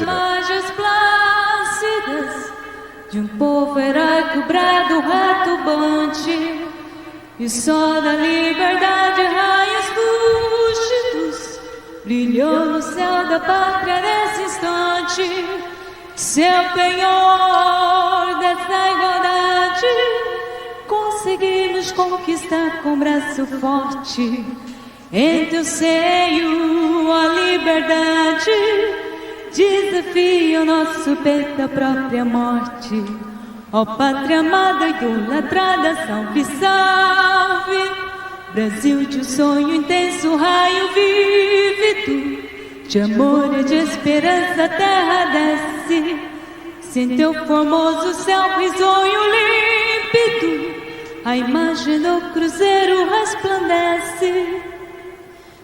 brasileiro. De um povo heróico, brado, retumbante, e só da liberdade raios fúlgidos brilhou no céu da pátria nesse instante. Seu penhor dessa igualdade conseguimos conquistar com braço forte. Em teu seio a liberdade desafia o nosso peito à própria morte. Ó pátria amada e idolatrada, salve, salve. Brasil de um sonho intenso, raio vívido, de amor e de esperança a terra desce. Sem teu formoso céu risonho límpido, a imagem do cruzeiro resplandece.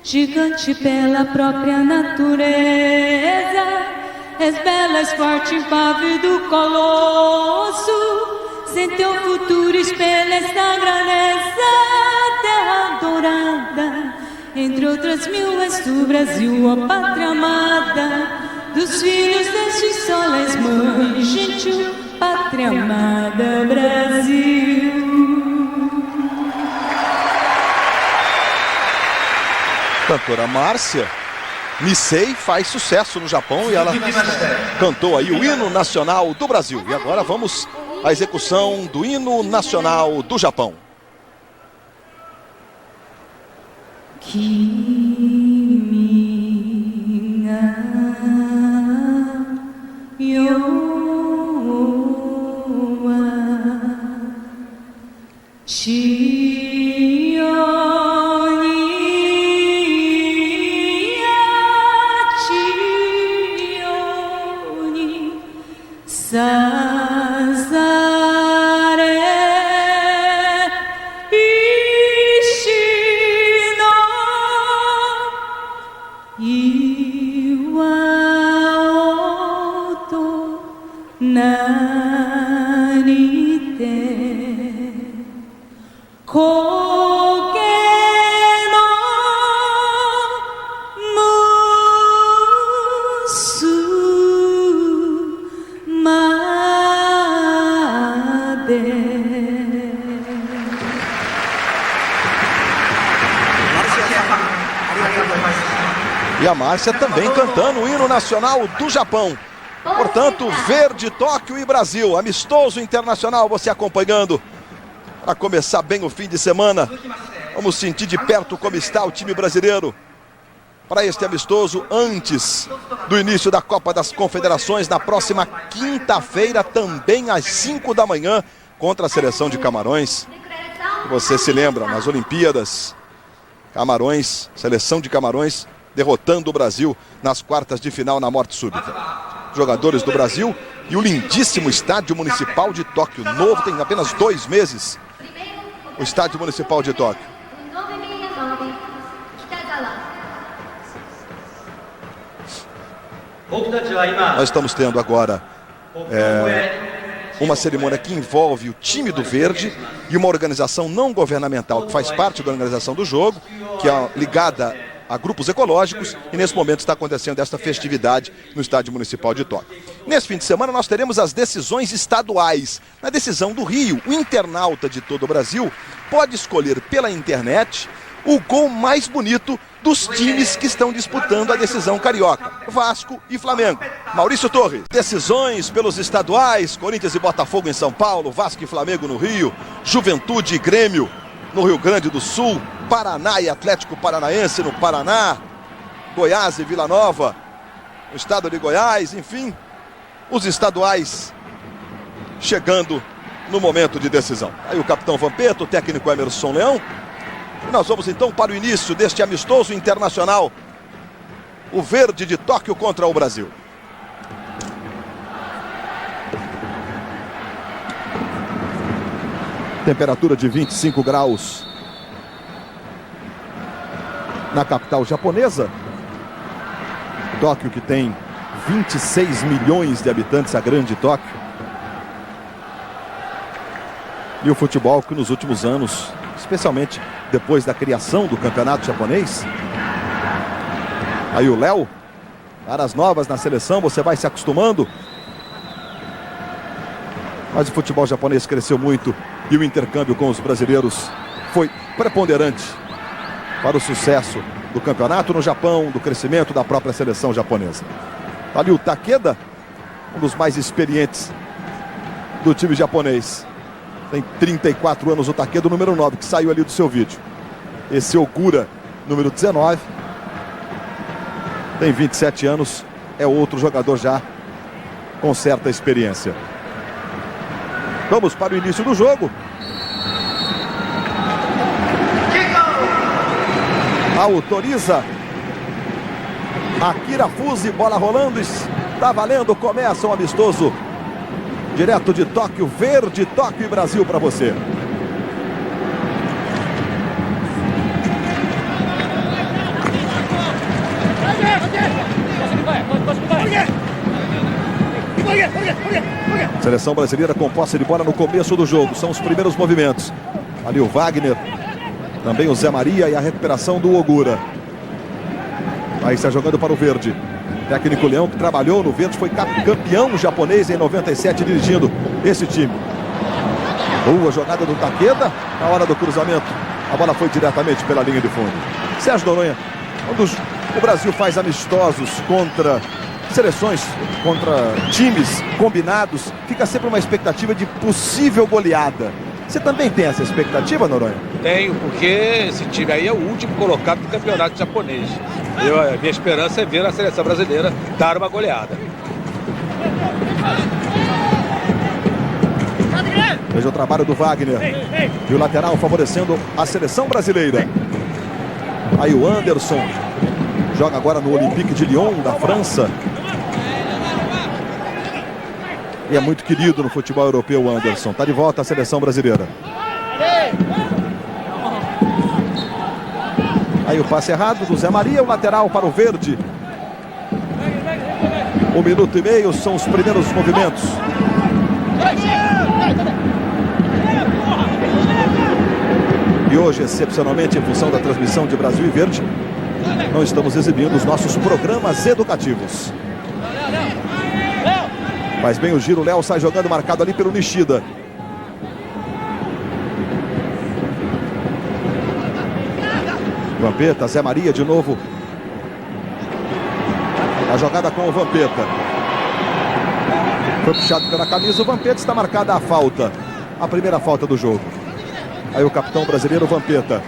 Gigante pela própria natureza, és bela, és forte, impávido colosso. Sem teu futuro espelha esta grandeza, terra dourada. Entre outras mil és tu, Brasil, ó pátria amada. Dos filhos destes soles, mãe gentil, pátria amada, Brasil. Cantora Márcia Nisei faz sucesso no Japão e ela cantou aí o hino nacional do Brasil. E agora vamos à execução do hino nacional do Japão. E a Márcia também cantando o hino nacional do Japão. Portanto, Verde, Tóquio e Brasil. Amistoso internacional, você acompanhando. Para começar bem o fim de semana, vamos sentir de perto como está o time brasileiro para este amistoso antes do início da Copa das Confederações, na próxima quinta-feira, também às 5 da manhã, contra a seleção de Camarões. Você se lembra, nas Olimpíadas, Camarões, seleção de Camarões, derrotando o Brasil nas quartas de final na morte súbita. Jogadores do Brasil e o lindíssimo Estádio Municipal de Tóquio. Novo, tem apenas 2 meses. O Estádio Municipal de Tóquio. Nós estamos tendo agora uma cerimônia que envolve o time do Verde e uma organização não governamental que faz parte da organização do jogo, que é ligada a grupos ecológicos, e nesse momento está acontecendo esta festividade no Estádio Municipal de Tóquio. Nesse fim de semana nós teremos as decisões estaduais. Na decisão do Rio, o internauta de todo o Brasil pode escolher pela internet o gol mais bonito dos times que estão disputando a decisão carioca, Vasco e Flamengo. Maurício Torres. Decisões pelos estaduais, Corinthians e Botafogo em São Paulo, Vasco e Flamengo no Rio, Juventude e Grêmio no Rio Grande do Sul, Paraná e Atlético Paranaense no Paraná, Goiás e Vila Nova no estado de Goiás, enfim, os estaduais chegando no momento de decisão. Aí o capitão Vampeta, o técnico Emerson Leão. E nós vamos então para o início deste amistoso internacional, o Verde de Tóquio contra o Brasil. Temperatura de 25 graus na capital japonesa. Tóquio, que tem 26 milhões de habitantes, a grande Tóquio. E o futebol que nos últimos anos, especialmente depois da criação do campeonato japonês, aí o Léo Caras novas na seleção, você vai se acostumando. Mas o futebol japonês cresceu muito e o intercâmbio com os brasileiros foi preponderante para o sucesso do campeonato no Japão, do crescimento da própria seleção japonesa. Ali o Takeda, um dos mais experientes do time japonês. Tem 34 anos o Takeda, o número 9, que saiu ali do seu vídeo. Esse Ogura, número 19, tem 27 anos, é outro jogador já com certa experiência. Vamos para o início do jogo. Autoriza Akira Fuse, bola rolando, está valendo, começa um amistoso direto de Tóquio, verde, Tóquio e Brasil para você. Seleção brasileira com posse de bola no começo do jogo, são os primeiros movimentos. Ali o Wagner, também o Zé Maria e a recuperação do Ogura. Aí está jogando para o verde. Técnico Leão, que trabalhou no verde, foi campeão japonês em 97 dirigindo esse time. Boa jogada do Takeda, na hora do cruzamento. A bola foi diretamente pela linha de fundo. Sérgio Noronha, quando o Brasil faz amistosos contra seleções, contra times combinados, fica sempre uma expectativa de possível goleada. Você também tem essa expectativa, Noronha? Tenho, porque esse time aí é o último colocado do campeonato japonês. A minha esperança é ver a seleção brasileira dar uma goleada. Veja o trabalho do Wagner. E o lateral favorecendo a seleção brasileira. Aí o Anderson joga agora no Olympique de Lyon, da França. E é muito querido no futebol europeu o Anderson. Está de volta à seleção brasileira. Aí o passe errado do Zé Maria, o lateral para o verde. 1 minuto e meio são os primeiros movimentos. E hoje, excepcionalmente, em função da transmissão de Brasil e Verde, não estamos exibindo os nossos programas educativos. Faz bem o giro, o Léo sai jogando, marcado ali pelo Nishida. Vampeta, Zé Maria de novo. A jogada com o Vampeta. Foi puxado pela camisa, o Vampeta, está marcada a falta. A primeira falta do jogo. Aí o capitão brasileiro, Vampeta.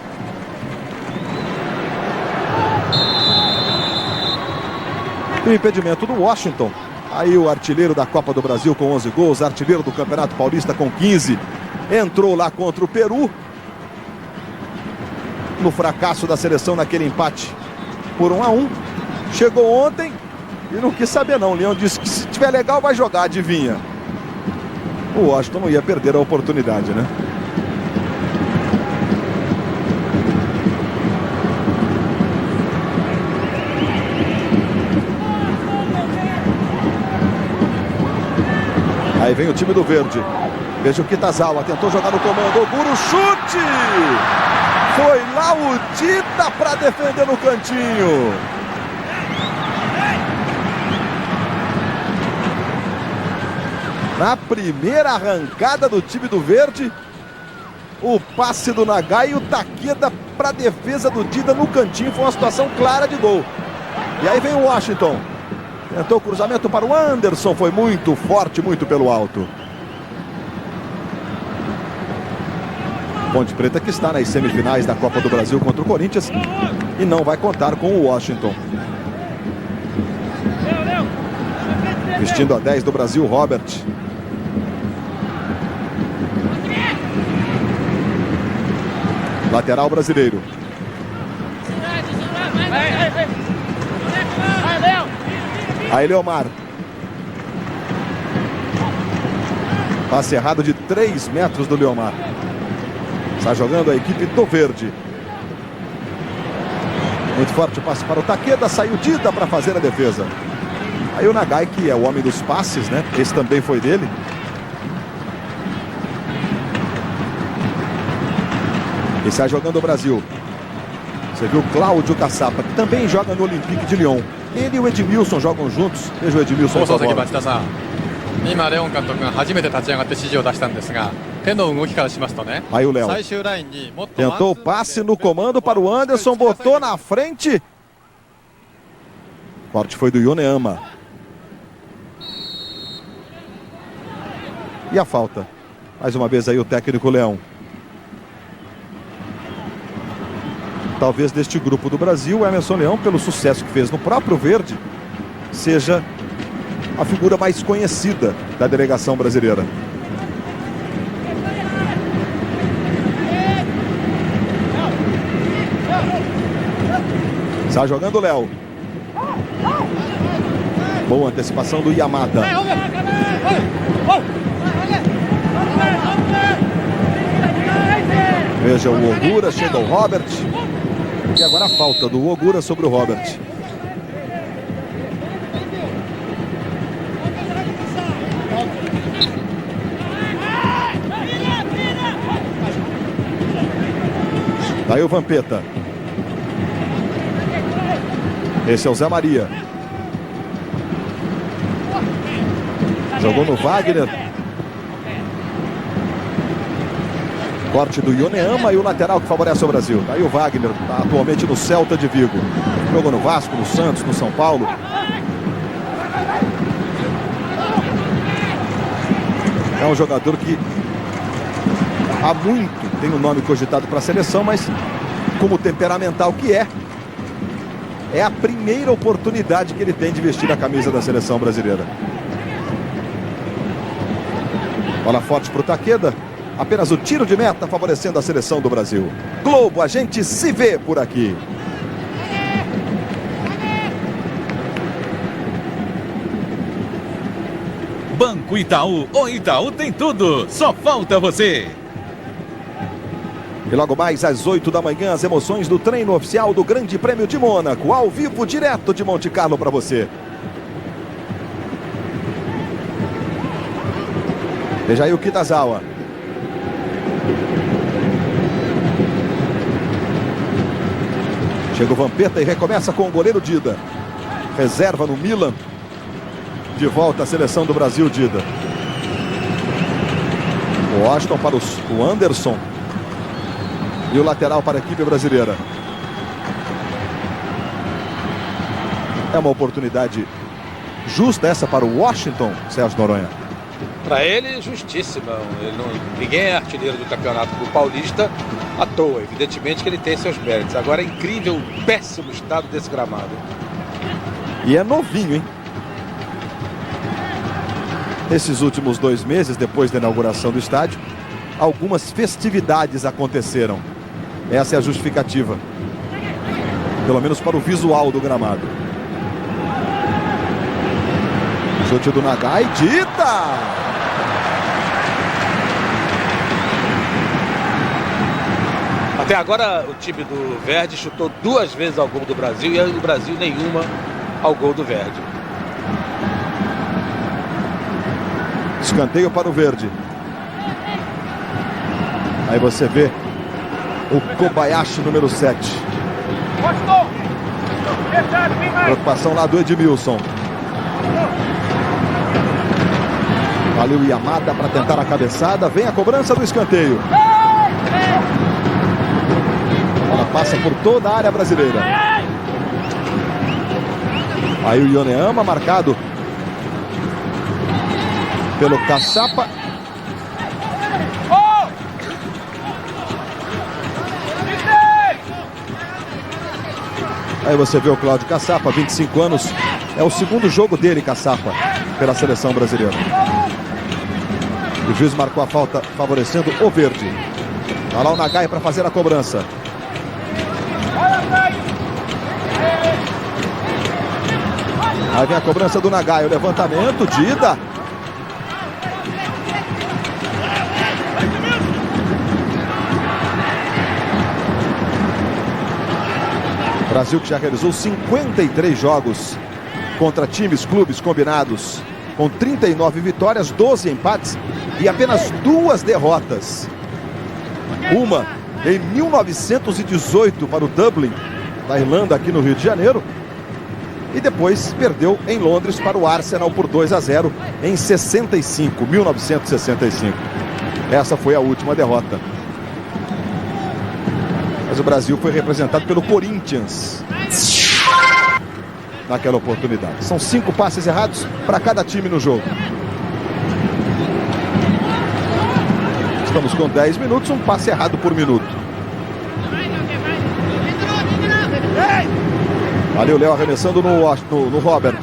E o impedimento do Washington. Aí o artilheiro da Copa do Brasil com 11 gols, artilheiro do Campeonato Paulista com 15. Entrou lá contra o Peru. No fracasso da seleção naquele empate por 1-1. Chegou ontem e não quis saber não. O Leão disse que se tiver legal vai jogar, adivinha. O Washington não ia perder a oportunidade, né? Aí vem o time do verde. Veja o Kitazawa, tentou jogar no comando. Ogura, chute! Foi lá o Dida para defender no cantinho. Na primeira arrancada do time do verde, o passe do Nagai e o Takeda para a defesa do Dida no cantinho. Foi uma situação clara de gol. E aí vem o Washington. Tentou o cruzamento para o Anderson. Foi muito forte, muito pelo alto. Ponte Preta que está nas semifinais da Copa do Brasil contra o Corinthians e não vai contar com o Washington. Vestindo a 10 do Brasil, Robert. Lateral brasileiro. Aí Leomar. Passe errado de 3 metros do Leomar. Está jogando a equipe do verde. Muito forte o passe para o Takeda. Saiu Dida para fazer a defesa. Aí o Nagai, que é o homem dos passes, né? Esse também foi dele. E sai jogando o Brasil. Você viu Cláudio Caçapa, que também joga no Olympique de Lyon. Ele e o Edmilson jogam juntos. Veja o Edmilson. 放送席町田さん、今レオン監督が初めて立ち上がって指示を出したんですが、手の動きからしますとね、 Aí o Léo 最終ラインにもっと tentou o passe no comando para o Anderson, botou na frente. Corte foi do Yoneama. E a falta. Mais uma vez aí o técnico Leão. Talvez deste grupo do Brasil, o Emerson Leão, pelo sucesso que fez no próprio Verde, seja a figura mais conhecida da delegação brasileira. Está jogando o Léo. Boa antecipação do Yamada. Veja o Ogura, chega o Robert. E agora a falta do Ogura sobre o Robert. Daí o Vampeta. Esse é o Zé Maria. Jogou no Wagner. Corte do Yoneama e o lateral que favorece o Brasil. Daí o Wagner, tá atualmente no Celta de Vigo. Jogou no Vasco, no Santos, no São Paulo. É um jogador que há muito tem o nome cogitado para a seleção, mas como temperamental que é a primeira oportunidade que ele tem de vestir a camisa da seleção brasileira. Bola forte para o Takeda. Apenas o tiro de meta favorecendo a seleção do Brasil. Globo, a gente se vê por aqui. Banco Itaú, o Itaú tem tudo, só falta você. E logo mais às 8 da manhã, as emoções do treino oficial do Grande Prêmio de Mônaco, ao vivo, direto de Monte Carlo para você. Veja aí o Kitazawa. Chega o Vampeta e recomeça com o goleiro Dida. Reserva no Milan. De volta à seleção do Brasil, Dida. O Washington para o Anderson. E o lateral para a equipe brasileira. É uma oportunidade justa essa para o Washington, Sérgio Noronha. Para ele, justíssima. Ninguém é artilheiro do campeonato do Paulista à toa. Evidentemente que ele tem seus méritos. Agora é incrível o péssimo estado desse gramado. E é novinho, hein? Nesses últimos 2 meses, depois da inauguração do estádio, algumas festividades aconteceram. Essa é a justificativa. Pelo menos para o visual do gramado. Chute do Nagai, Dida! Até agora o time do Verde chutou 2 vezes ao gol do Brasil e o Brasil nenhuma ao gol do Verde. Escanteio para o Verde. Aí você vê o Kobayashi, número 7. Preocupação lá do Edmilson. Valeu o Yamada para tentar a cabeçada. Vem a cobrança do escanteio. Ela passa por toda a área brasileira. Aí o Yoneama marcado pelo Caçapa. Aí você vê o Cláudio Caçapa, 25 anos. É o segundo jogo dele, Caçapa, pela seleção brasileira. O juiz marcou a falta favorecendo o Verde. Tá lá o Nagai para fazer a cobrança. Aí vem a cobrança do Nagai, o levantamento, Dida. Brasil que já realizou 53 jogos contra times, clubes combinados, com 39 vitórias, 12 empates e apenas 2 derrotas. Uma em 1918 para o Dublin, da Irlanda, aqui no Rio de Janeiro. e depois perdeu em Londres para o Arsenal por 2-0 em 1965. Essa foi a última derrota. Mas o Brasil foi representado pelo Corinthians naquela oportunidade. São 5 passes errados para cada time no jogo. Estamos com 10 minutos, um passe errado por minuto. Ali o Léo arremessando no Robert.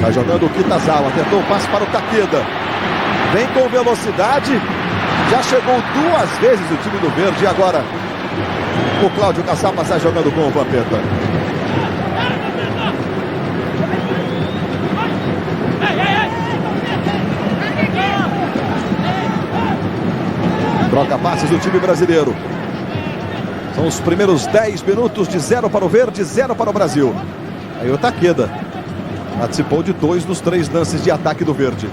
Vai jogando o Kitazawa, tentou o passe para o Takeda. Vem com velocidade. Já chegou 2 vezes o time do Verde. E agora o Cláudio Caçapa sai jogando com o Vampeta. Troca passes do time brasileiro. São os primeiros 10 minutos de 0 para o Verde, 0 para o Brasil. Aí o Takeda participou de 2 dos 3 lances de ataque do Verde.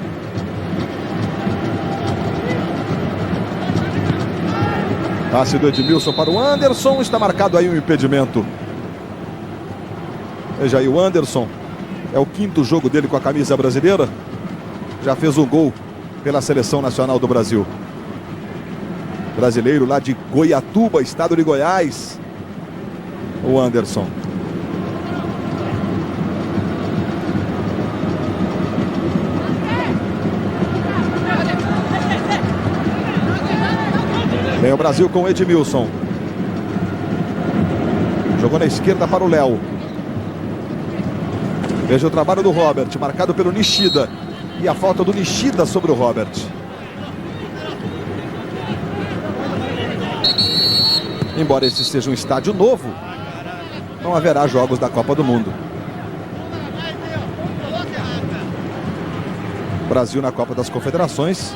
Passe do Edmilson para o Anderson. Está marcado aí um impedimento. Veja aí, o Anderson é o 5º jogo dele com a camisa brasileira. Já fez um gol pela Seleção Nacional do Brasil. Brasileiro lá de Goiatuba, estado de Goiás, o Anderson. Vem o Brasil com o Edmilson. Jogou na esquerda para o Léo. Veja o trabalho do Robert, marcado pelo Nishida. E a falta do Nishida sobre o Robert. Embora esse seja um estádio novo, não haverá jogos da Copa do Mundo. O Brasil na Copa das Confederações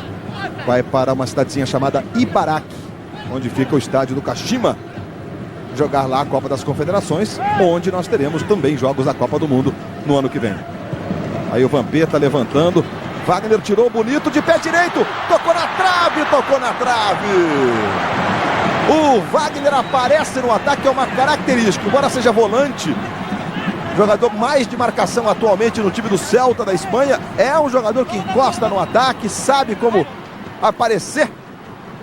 vai para uma cidadezinha chamada Ibaraki, onde fica o estádio do Kashima, jogar lá a Copa das Confederações, onde nós teremos também jogos da Copa do Mundo no ano que vem. Aí o Vampeta levantando, Wagner tirou bonito de pé direito, tocou na trave, tocou na trave. O Wagner aparece no ataque, é uma característica, embora seja volante, jogador mais de marcação atualmente no time do Celta da Espanha, é um jogador que encosta no ataque, sabe como aparecer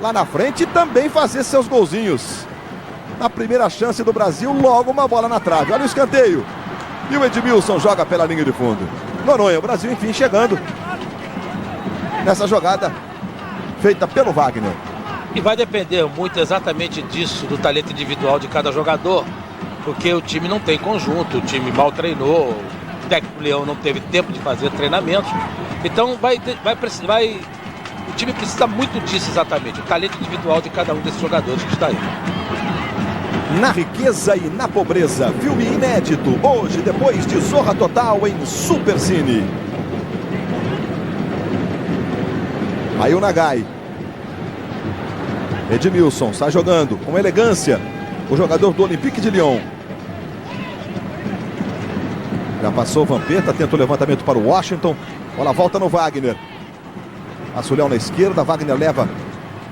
lá na frente e também fazer seus golzinhos. Na primeira chance do Brasil, logo uma bola na trave. Olha o escanteio. E o Edmilson joga pela linha de fundo. Noronha, o Brasil enfim chegando nessa jogada feita pelo Wagner. E vai depender muito exatamente disso, do talento individual de cada jogador, porque o time não tem conjunto, o time mal treinou, o técnico Leão não teve tempo de fazer treinamentos. Então o time precisa muito disso exatamente, o talento individual de cada um desses jogadores que está aí. Na riqueza e na pobreza, filme inédito, hoje depois de Zorra Total em Supercine. Aí o Nagai. Edmilson sai jogando com elegância, o jogador do Olympique de Lyon. Já passou o Vampeta, tenta o levantamento para o Washington. Bola volta no Wagner. Passa o Léo na esquerda, Wagner leva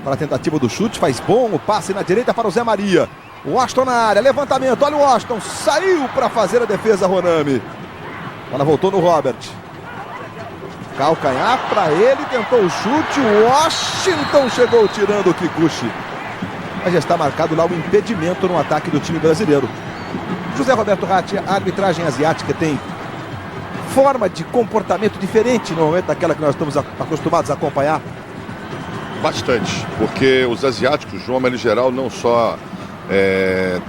para a tentativa do chute, faz bom o passe na direita para o Zé Maria. O Washington na área, levantamento, olha o Washington, saiu para fazer a defesa Ronami. Bola voltou no Robert. Calcanhar para ele, tentou o chute, o Washington chegou tirando o Kikuchi. Mas já está marcado lá o impedimento no ataque do time brasileiro. José Roberto Ratti, a arbitragem asiática tem forma de comportamento diferente no momento daquela que nós estamos acostumados a acompanhar? Bastante, porque os asiáticos, de uma maneira geral, não só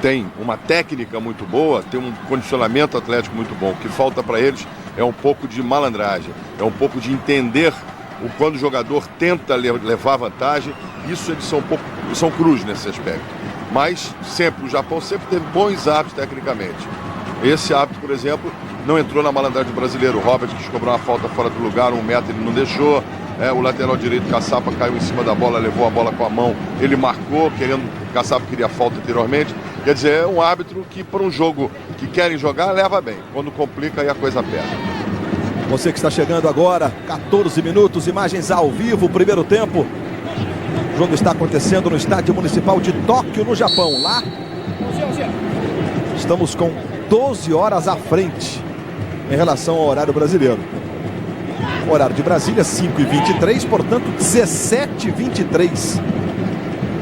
tem uma técnica muito boa, tem um condicionamento atlético muito bom. O que falta para eles é um pouco de malandragem, é um pouco de entender quando o jogador tenta levar vantagem. Isso eles são crus nesse aspecto. Mas sempre, o Japão sempre teve bons árbitros tecnicamente. Esse árbitro, por exemplo, não entrou na malandragem do brasileiro. O Robert quis cobrar uma falta fora do lugar, 1 metro ele não deixou. O lateral direito, Caçapa, caiu em cima da bola, levou a bola com a mão. Ele marcou, Caçapa queria falta anteriormente. Quer dizer, é um árbitro que para um jogo que querem jogar, leva bem. Quando complica, aí a coisa pesa. Você que está chegando agora, 14 minutos, imagens ao vivo, primeiro tempo. jogo está acontecendo no Estádio Municipal de Tóquio, no Japão. Lá estamos com 12 horas à frente em relação ao horário brasileiro. Horário de Brasília, 5h23, portanto 17h23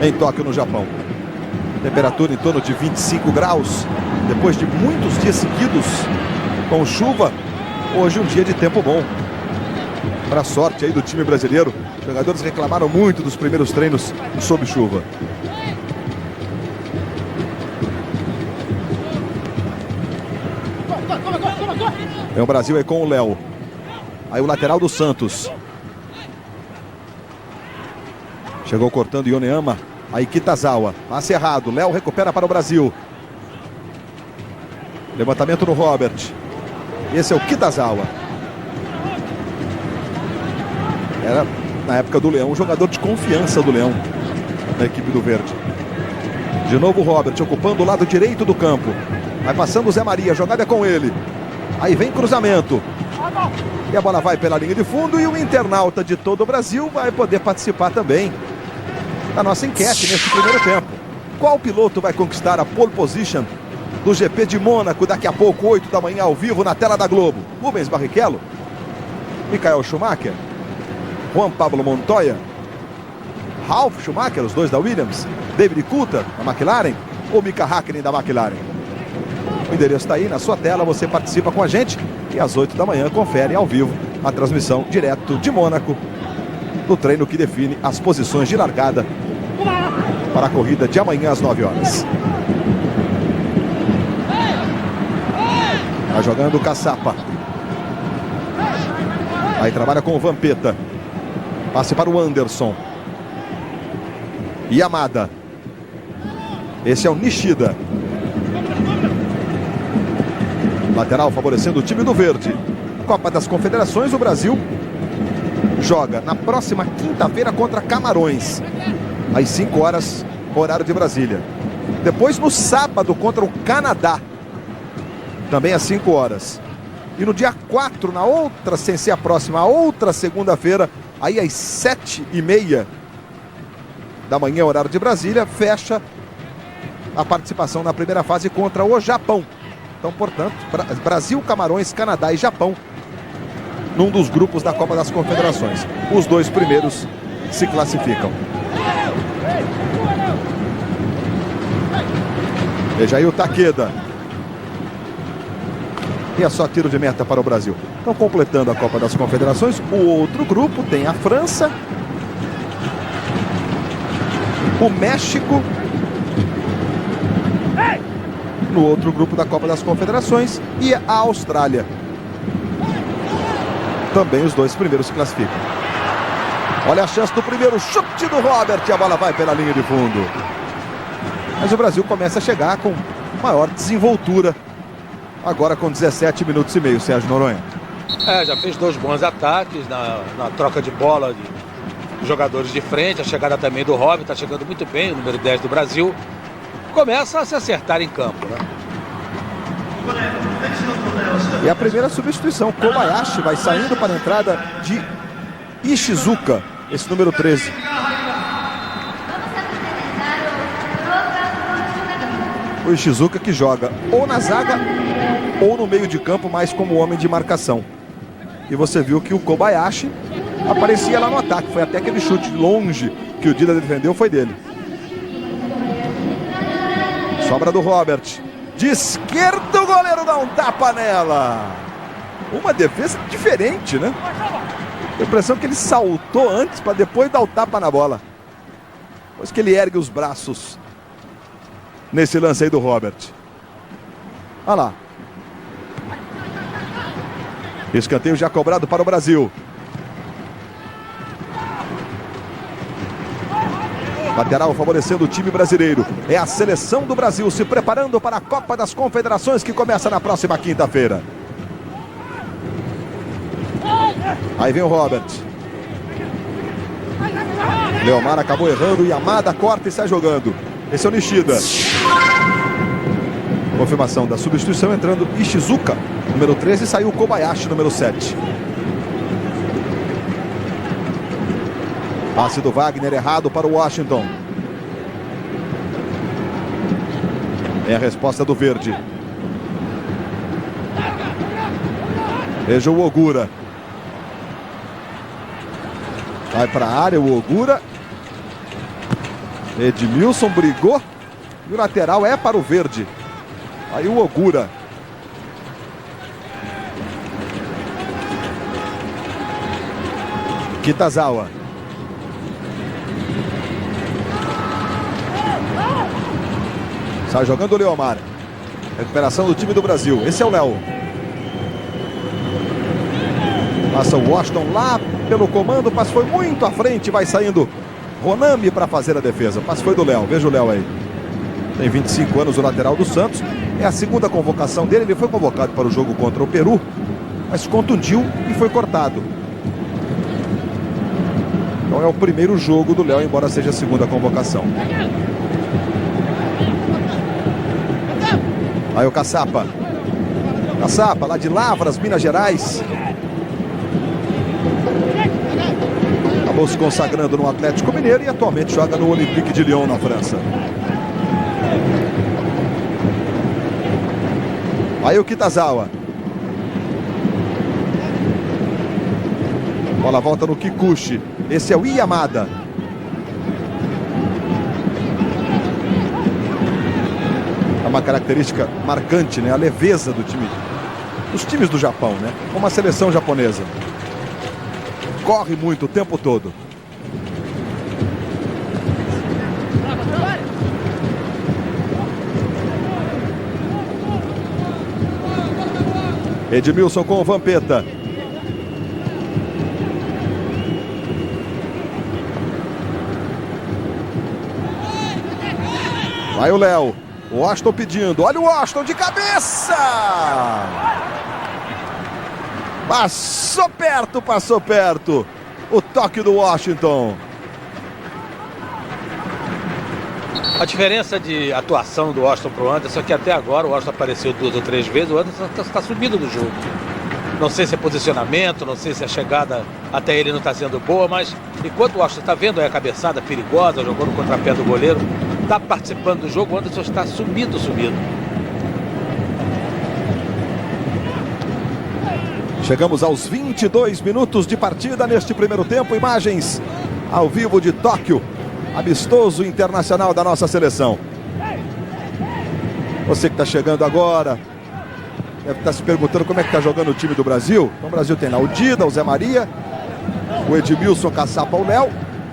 em Tóquio, no Japão. Temperatura em torno de 25 graus, depois de muitos dias seguidos com chuva. Hoje um dia de tempo bom, para sorte aí do time brasileiro. Os jogadores reclamaram muito dos primeiros treinos sob chuva. Vem o Brasil aí com o Léo. Aí o lateral do Santos. Chegou cortando Yoneyama. Aí Kitazawa. Passe errado. Léo recupera para o Brasil. Levantamento no Robert. Esse é o Kitazawa. Era, na época do Leão, um jogador de confiança do Leão na equipe do Verde. De novo o Robert ocupando o lado direito do campo. Vai passando o Zé Maria. A jogada é com ele. Aí vem cruzamento. E a bola vai pela linha de fundo e o internauta de todo o Brasil vai poder participar também da nossa enquete neste primeiro tempo. Qual piloto vai conquistar a pole position do GP de Mônaco daqui a pouco, 8 da manhã, ao vivo na tela da Globo? Rubens Barrichello? Michael Schumacher? Juan Pablo Montoya? Ralf Schumacher, os dois da Williams? David Coulthard, da McLaren? Ou Mika Häkkinen, da McLaren? O endereço está aí na sua tela, você participa com a gente e às 8 da manhã confere ao vivo a transmissão direto de Mônaco do treino que define as posições de largada para a corrida de amanhã às 9 horas. Vai jogando o Caçapa. Aí trabalha com o Vampeta. Passe para o Anderson. Yamada. Esse é o Nishida. Lateral favorecendo o time do Verde. Copa das Confederações, o Brasil joga na próxima quinta-feira contra Camarões, às 5 horas, horário de Brasília. Depois no sábado contra o Canadá, também às 5 horas. E no dia 4, na outra, sem ser a próxima, a outra segunda-feira, aí às 7h30 da manhã, horário de Brasília, fecha a participação na primeira fase contra o Japão. Então, portanto, Brasil, Camarões, Canadá e Japão num dos grupos da Copa das Confederações. Os dois primeiros se classificam. Veja aí o Takeda. E é só tiro de meta para o Brasil. Então, completando a Copa das Confederações, o outro grupo tem a França, o México. No outro grupo da Copa das Confederações, e a Austrália. Também os dois primeiros se classificam. Olha a chance do primeiro chute do Robert. A bola vai pela linha de fundo. Mas o Brasil começa a chegar com maior desenvoltura. Agora com 17 minutos e meio, Sérgio Noronha. Já fez 2 bons ataques na troca de bola de jogadores de frente. A chegada também do Robert, está chegando muito bem, o número 10 do Brasil. Começa a se acertar em campo, né? E a primeira substituição, Kobayashi vai saindo para a entrada de Ishizuka, esse número 13. O Ishizuka que joga ou na zaga ou no meio de campo, mais como homem de marcação. E você viu que o Kobayashi aparecia lá no ataque, foi até aquele chute longe que o Dida defendeu, foi dele. Sobra do Robert. De esquerda o goleiro dá um tapa nela. Uma defesa diferente, né? A impressão que ele saltou antes para depois dar o tapa na bola. Depois que ele ergue os braços nesse lance aí do Robert. Olha lá. Escanteio já cobrado para o Brasil. Lateral favorecendo o time brasileiro. É a seleção do Brasil se preparando para a Copa das Confederações que começa na próxima quinta-feira. Aí vem o Robert. Leomar acabou errando. Yamada corta e sai jogando. Esse é o Nishida. Confirmação da substituição, entrando Ishizuka, número 13, e saiu o Kobayashi, número 7. Passe do Wagner errado para o Washington. É a resposta do verde. Veja o Ogura. Vai para a área o Ogura. Edmilson brigou. E o lateral é para o verde. Aí o Ogura. Kitazawa. Sai jogando o Leomar. Recuperação do time do Brasil. Esse é o Léo. Passa o Washington lá pelo comando. O passe foi muito à frente. Vai saindo Ronami para fazer a defesa. O passe foi do Léo. Veja o Léo aí. Tem 25 anos, o lateral do Santos. É a segunda convocação dele. Ele foi convocado para o jogo contra o Peru, mas contundiu e foi cortado. Então é o primeiro jogo do Léo, embora seja a segunda convocação. Aí o Caçapa. Caçapa, lá de Lavras, Minas Gerais. Acabou se consagrando no Atlético Mineiro e atualmente joga no Olympique de Lyon, na França. Aí o Kitazawa. Bola volta no Kikuchi. Esse é o Yamada. É uma característica marcante, né? A leveza do time. Os times do Japão, né? Como a seleção japonesa. Corre muito o tempo todo. Edmilson com o Vampeta. Vai o Léo. O Washington pedindo. Olha o Washington de cabeça. Passou perto, passou perto. O toque do Washington. A diferença de atuação do Washington para o Anderson é que até agora o Washington apareceu 2 ou 3 vezes, o Anderson está subindo do jogo. Não sei se é posicionamento, não sei se a chegada até ele não está sendo boa, mas enquanto o Washington está vendo a cabeçada perigosa, jogou no contrapé do goleiro, está participando do jogo, o Anderson está subindo. Chegamos aos 22 minutos de partida neste primeiro tempo. Imagens ao vivo de Tóquio. Amistoso internacional da nossa seleção. Você que está chegando agora deve estar se perguntando como é que está jogando o time do Brasil. Então o Brasil tem lá o Dida, o Zé Maria, o Edmilson, Caçapa, o Léo,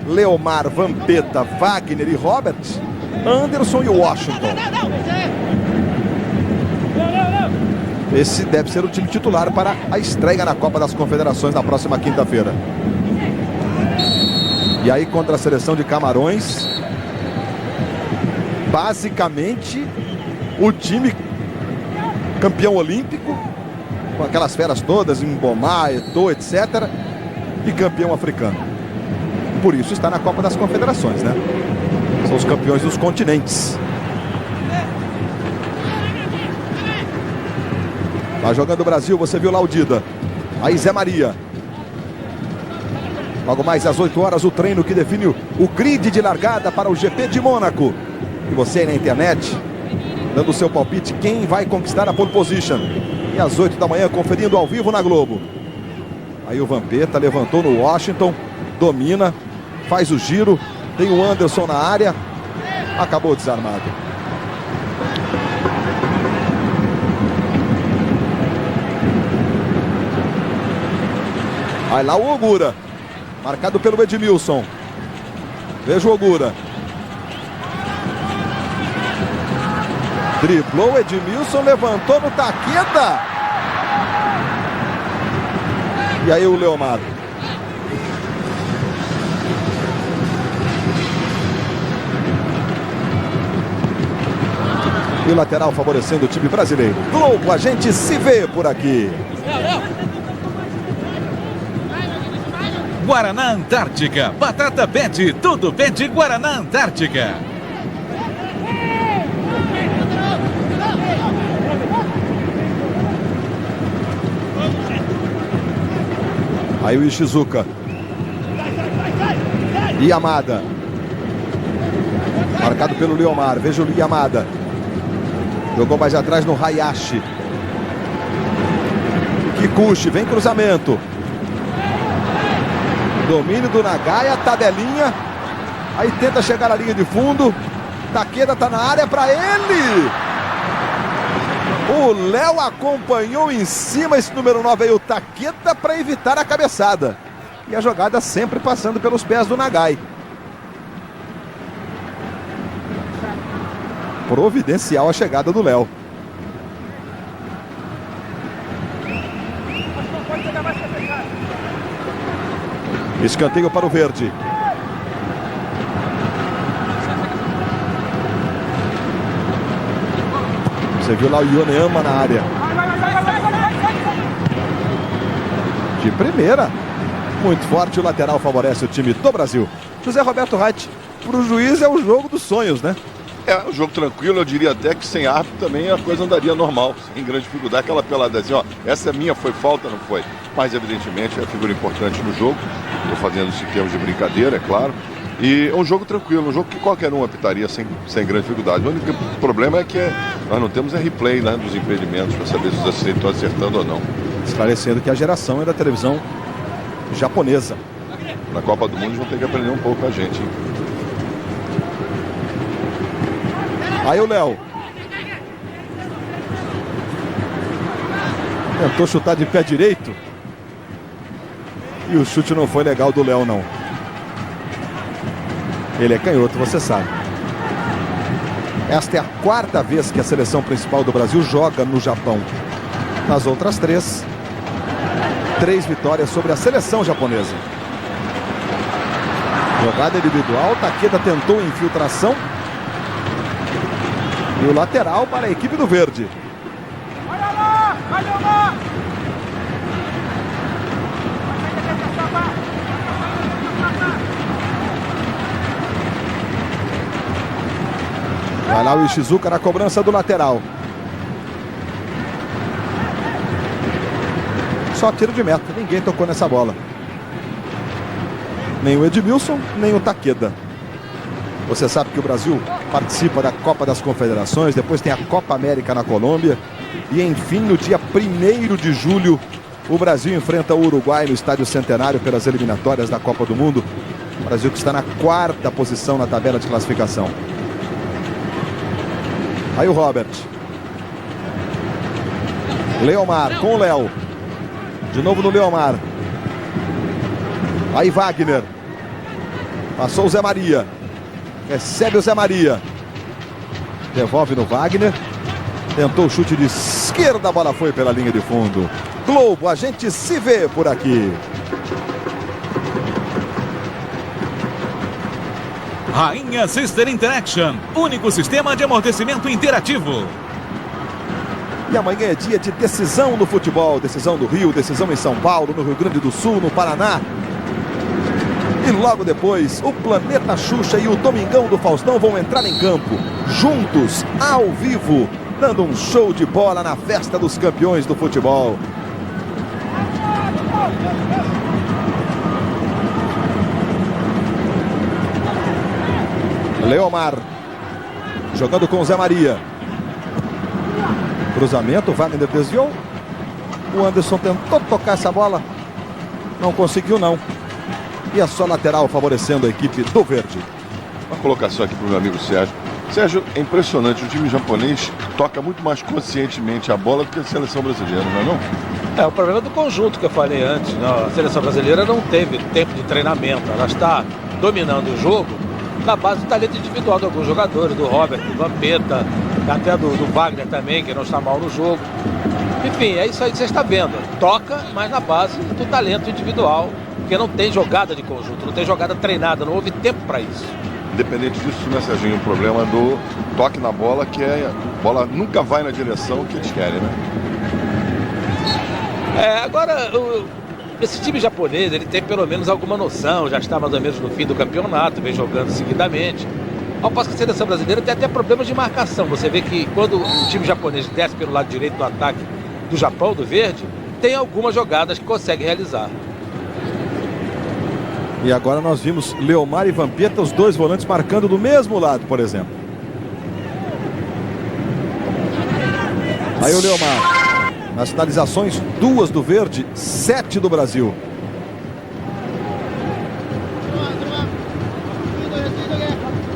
Leomar, Vampeta, Wagner e Robert, Anderson e o Washington. Esse deve ser o time titular para a estreia na Copa das Confederações na próxima quinta-feira. E aí contra a seleção de Camarões, basicamente o time campeão olímpico, com aquelas feras todas, Mbomá, Eto'o, etc. E campeão africano. Por isso está na Copa das Confederações, né? São os campeões dos continentes. Tá jogando o Brasil, você viu lá o Dida. Aí Zé Maria. Logo mais às 8 horas, o treino que define o grid de largada para o GP de Mônaco. E você aí na internet, dando o seu palpite, quem vai conquistar a pole position. E às 8 da manhã, conferindo ao vivo na Globo. Aí o Vampeta levantou no Washington, domina, faz o giro, tem o Anderson na área, acabou desarmado. Aí lá o Ogura. Marcado pelo Edmilson. Veja o Ogura. Driblou o Edmilson, levantou no Taqueda. E aí o Leomar. E o lateral favorecendo o time brasileiro. Globo, a gente se vê por aqui. Guaraná Antártica, batata pet, tudo pet Guaraná Antártica. Aí o Ishizuka. Yamada. Marcado pelo Leomar. Veja o Yamada. Jogou mais atrás no Hayashi. Kikuchi, vem cruzamento. Domínio do Nagaya, tabelinha. Aí tenta chegar na linha de fundo. Takeda tá na área para ele. O Léo acompanhou em cima esse número 9 aí, o Takeda, para evitar a cabeçada. E a jogada sempre passando pelos pés do Nagai. Providencial a chegada do Léo. Escanteio para o Verde. Você viu lá o Yoneyama na área. De primeira. Muito forte, o lateral favorece o time do Brasil. José Roberto Reit, para o juiz é o jogo dos sonhos, né? É um jogo tranquilo, eu diria até que sem árbitro também a coisa andaria normal, sem grande dificuldade. Aquela pelada assim, ó, essa é minha, foi falta, não foi? Mas evidentemente é figura importante no jogo. Estou fazendo isso em termos de brincadeira, é claro. E é um jogo tranquilo, um jogo que qualquer um apitaria sem grande dificuldade. O único problema é que nós não temos replay, né, dos impedimentos para saber se os acidentes estão acertando ou não. Esclarecendo que a geração é da televisão japonesa. Na Copa do Mundo eles vão ter que aprender um pouco com a gente, hein? Aí o Léo. Tentou chutar de pé direito. E o chute não foi legal do Léo, não. Ele é canhoto, você sabe. Esta é a quarta vez que a seleção principal do Brasil joga no Japão. Nas outras três vitórias sobre a seleção japonesa. Jogada individual, Takeda tentou infiltração. E o lateral para a equipe do Verde. Vai lá o Ishizuka na cobrança do lateral. Só tiro de meta, ninguém tocou nessa bola. Nem o Edmilson, nem o Takeda. Você sabe que o Brasil participa da Copa das Confederações, depois tem a Copa América na Colômbia. E enfim, no dia 1º de julho, o Brasil enfrenta o Uruguai no Estádio Centenário pelas eliminatórias da Copa do Mundo. O Brasil que está na 4ª posição na tabela de classificação. Aí o Robert. Leomar com o Léo. De novo no Leomar. Aí Wagner. Passou o Zé Maria. Recebe o Zé Maria. Devolve no Wagner. Tentou o chute de esquerda. A bola foi pela linha de fundo. Globo, a gente se vê por aqui. Rainha Sister Interaction, único sistema de amortecimento interativo. E amanhã é dia de decisão no futebol. Decisão do Rio, decisão em São Paulo, no Rio Grande do Sul, no Paraná. E logo depois, o Planeta Xuxa e o Domingão do Faustão vão entrar em campo, juntos, ao vivo, dando um show de bola na festa dos campeões do futebol. Leomar, jogando com o Zé Maria. Cruzamento, Wagner desviou. O Anderson tentou tocar essa bola. Não conseguiu, não. E é só lateral favorecendo a equipe do Verde. Uma colocação aqui para o meu amigo Sérgio. Sérgio, é impressionante, o time japonês toca muito mais conscientemente a bola do que a seleção brasileira, não é não? É o problema do conjunto que eu falei antes. Não, a seleção brasileira não teve tempo de treinamento. Ela está dominando o jogo na base do talento individual de alguns jogadores, do Robert, do Vampeta, até do Wagner também, que não está mal no jogo. Enfim, é isso aí que você está vendo. Toca, mas na base do talento individual, porque não tem jogada de conjunto, não tem jogada treinada, não houve tempo para isso. Independente disso, né, Serginho, o problema do toque na bola, que a bola nunca vai na direção que eles querem, né? Agora, esse time japonês, ele tem pelo menos alguma noção, já está mais ou menos no fim do campeonato, vem jogando seguidamente. Ao passo que a seleção brasileira tem até problemas de marcação. Você vê que quando o time japonês desce pelo lado direito do ataque do Japão, do Verde, tem algumas jogadas que consegue realizar. E agora nós vimos Leomar e Vampeta, os dois volantes marcando do mesmo lado, por exemplo. Aí o Leomar. Nas finalizações, 2 do Verde, 7 do Brasil.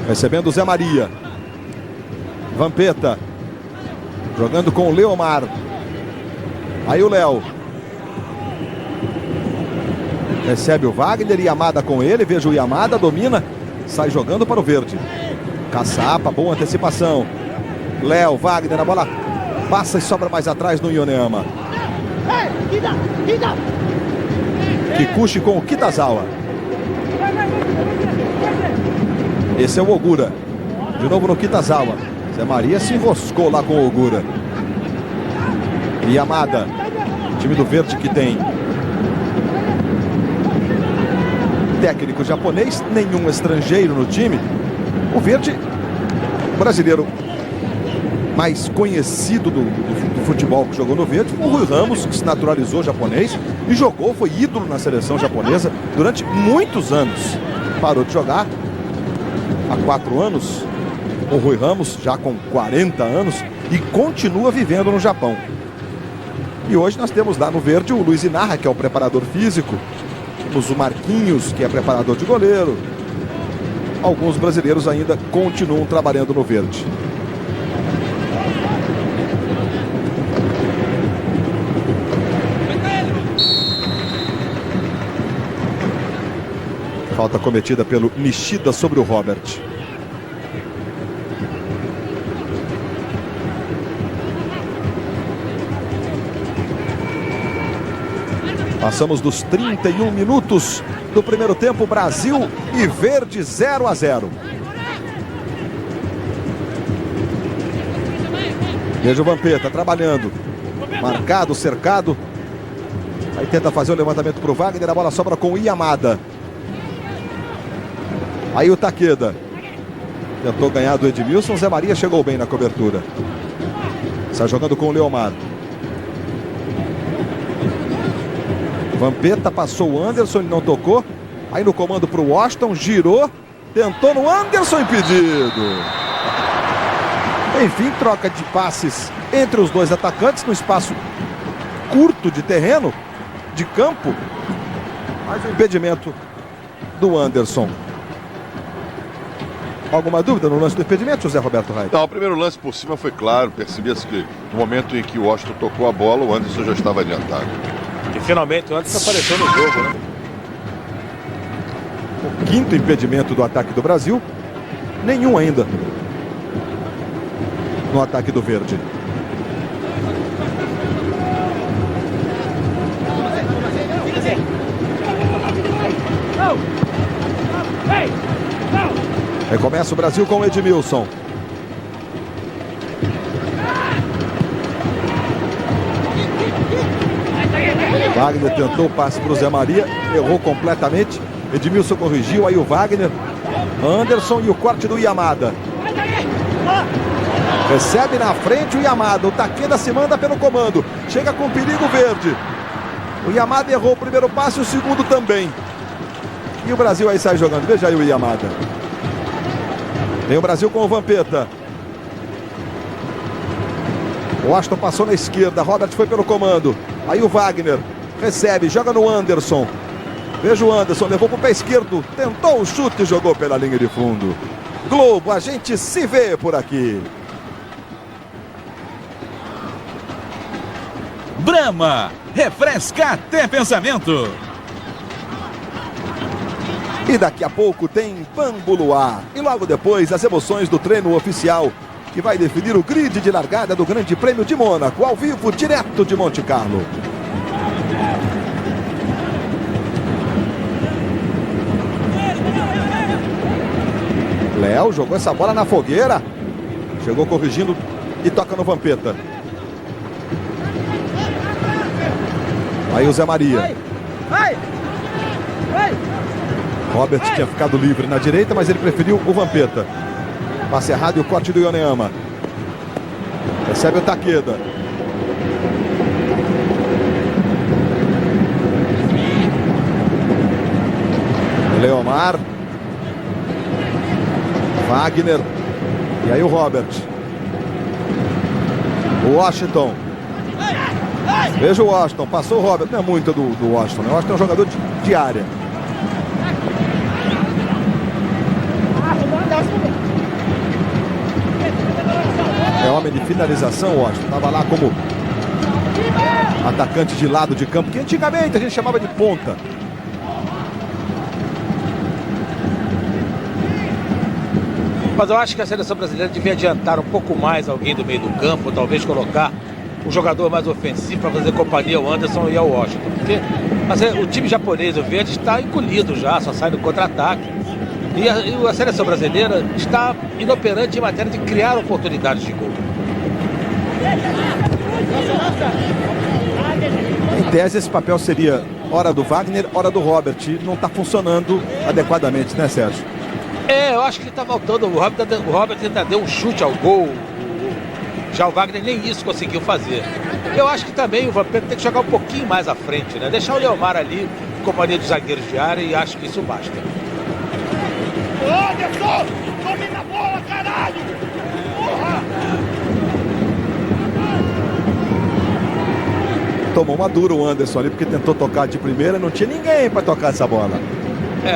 Recebendo o Zé Maria. Vampeta. Jogando com o Leomar. Aí o Léo. Recebe o Wagner, Yamada com ele. Veja o Yamada, domina. Sai jogando para o Verde. Caçapa, boa antecipação. Léo, Wagner, a bola passa e sobra mais atrás no Ionema. Kikuchi com o Kitazawa. Esse é o Ogura. De novo no Kitazawa. Zé Maria se enroscou lá com o Ogura. Yamada. Time do Verde que tem técnico japonês, nenhum estrangeiro no time. O Verde, brasileiro mais conhecido do futebol que jogou no Verde, o Rui Ramos, que se naturalizou japonês e jogou, foi ídolo na seleção japonesa durante muitos anos. Parou de jogar há 4 anos, o Rui Ramos, já com 40 anos, e continua vivendo no Japão. E hoje nós temos lá no Verde o Luiz Inarra, que é o preparador físico. Temos o Marquinhos, que é preparador de goleiro. Alguns brasileiros ainda continuam trabalhando no Verde. Falta cometida pelo Nishida sobre o Robert. Passamos dos 31 minutos do primeiro tempo. Brasil e Verde 0-0. Veja o Vampeta trabalhando. Marcado, cercado. Aí tenta fazer o levantamento para o Wagner. A bola sobra com o Yamada. Aí o Takeda. Tentou ganhar do Edmilson. Zé Maria chegou bem na cobertura. Está jogando com o Leomar. Vampeta passou o Anderson, ele não tocou. Aí no comando para o Washington, girou, tentou no Anderson, impedido. Enfim, troca de passes entre os dois atacantes no espaço curto de terreno, de campo. Mais um impedimento do Anderson. Alguma dúvida no lance do impedimento, José Roberto Raid? Não, o primeiro lance por cima foi claro, percebia-se que no momento em que o Washington tocou a bola, o Anderson já estava adiantado. E finalmente o Anderson apareceu no jogo, né? O 5º impedimento do ataque do Brasil. Nenhum ainda no ataque do Verde. Recomeça o Brasil com o Edmilson. Wagner tentou o passe para o Zé Maria, errou completamente. Edmilson corrigiu, aí o Wagner, Anderson e o corte do Yamada. Recebe na frente o Yamada, o Takeda se manda pelo comando, chega com perigo Verde. O Yamada errou o primeiro passe, o segundo também. E o Brasil aí sai jogando, veja aí o Yamada. Vem o Brasil com o Vampeta. O Washington passou na esquerda, Robert foi pelo comando. Aí o Wagner recebe, joga no Anderson. Veja o Anderson, levou para o pé esquerdo, tentou o chute e jogou pela linha de fundo. Globo, a gente se vê por aqui. Brahma, refresca até pensamento. E daqui a pouco tem Bambu Luar. E logo depois as emoções do treino oficial, que vai definir o grid de largada do Grande Prêmio de Mônaco, ao vivo, direto de Monte Carlo. Léo jogou essa bola na fogueira. Chegou corrigindo e toca no Vampeta. Aí o Zé Maria. Robert tinha ficado livre na direita, mas ele preferiu o Vampeta. Passe errado e o corte do Ionema. Recebe o Takeda. Leomar. Wagner. E aí o Robert. O Washington. Veja o Washington. Passou o Robert. Não é muito do Washington, né? O Washington é um jogador de área. É homem de finalização, o Washington. Estava lá como atacante de lado de campo, que antigamente a gente chamava de ponta. Mas eu acho que a seleção brasileira devia adiantar um pouco mais alguém do meio do campo, talvez colocar um jogador mais ofensivo para fazer companhia ao Anderson e ao Washington. Porque o time japonês, o verde, está encolhido já, só sai no contra-ataque. E a seleção brasileira está inoperante em matéria de criar oportunidades de gol. Em tese, esse papel seria hora do Wagner, hora do Robert. Não está funcionando adequadamente, né, Sérgio? Eu acho que está faltando. O Robert ainda deu um chute ao gol. Já o Wagner nem isso conseguiu fazer. Eu acho que também o Vampeta tem que jogar um pouquinho mais à frente, né? Deixar o Leomar ali, em companhia dos zagueiros de área, e acho que isso basta. Anderson! Domina a bola, caralho! Porra! Tomou uma dura o Anderson ali, porque tentou tocar de primeira, não tinha ninguém para tocar essa bola.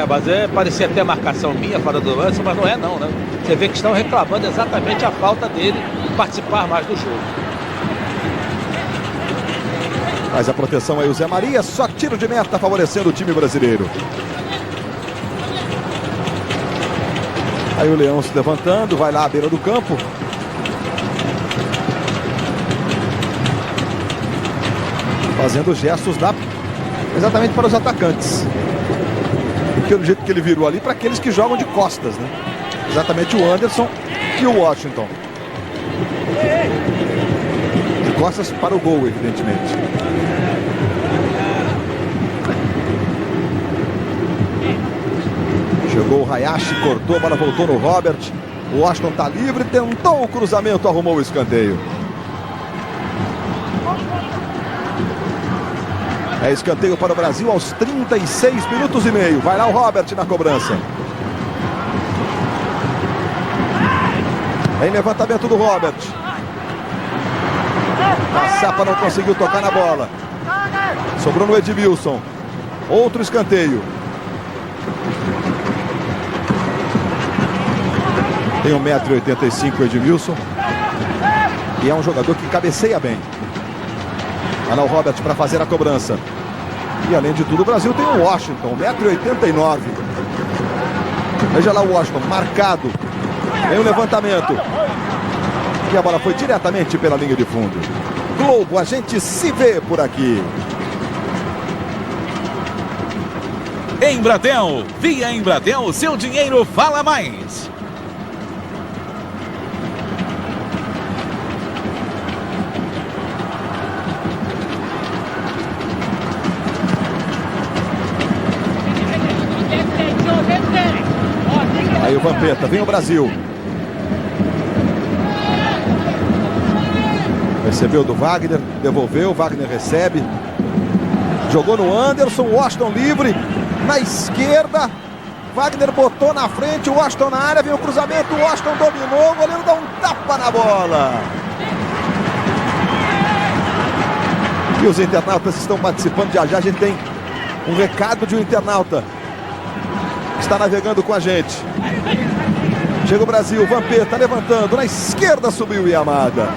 Mas parecia até marcação minha fora do Anderson, mas não é não, né? Você vê que estão reclamando exatamente a falta dele participar mais do jogo. Faz a proteção aí o Zé Maria, só tiro de meta favorecendo o time brasileiro. Aí o Leão se levantando, vai lá à beira do campo. Fazendo gestos exatamente para os atacantes. Porque do jeito que ele virou ali, para aqueles que jogam de costas, né? Exatamente o Anderson e o Washington. De costas para o gol, evidentemente. Chegou o Hayashi, cortou, a bola voltou no Robert. O Washington está livre, tentou o cruzamento, arrumou o escanteio. É escanteio para o Brasil aos 36 minutos e meio. Vai lá o Robert na cobrança. Em levantamento do Robert. A Sapa não conseguiu tocar na bola. Sobrou no Edmilson. Outro escanteio. Tem 1,85 m o Edmilson. E é um jogador que cabeceia bem. Vai lá o Robert para fazer a cobrança. E além de tudo, o Brasil tem o Washington, 1,89 m. Veja lá o Washington, marcado. Em um levantamento. E a bola foi diretamente pela linha de fundo. Globo, a gente se vê por aqui. Embratel, via Embratel, seu dinheiro fala mais. Aí o Vampeta, vem o Brasil. Recebeu do Wagner, devolveu, Wagner recebe. Jogou no Anderson, Washington livre. Na esquerda, Wagner botou na frente, o Washington na área, vem o cruzamento, o Washington dominou, o goleiro dá um tapa na bola. E os internautas estão participando, já a gente tem um recado de um internauta que está navegando com a gente. Chega o Brasil, Vampeta levantando, na esquerda subiu o Yamada.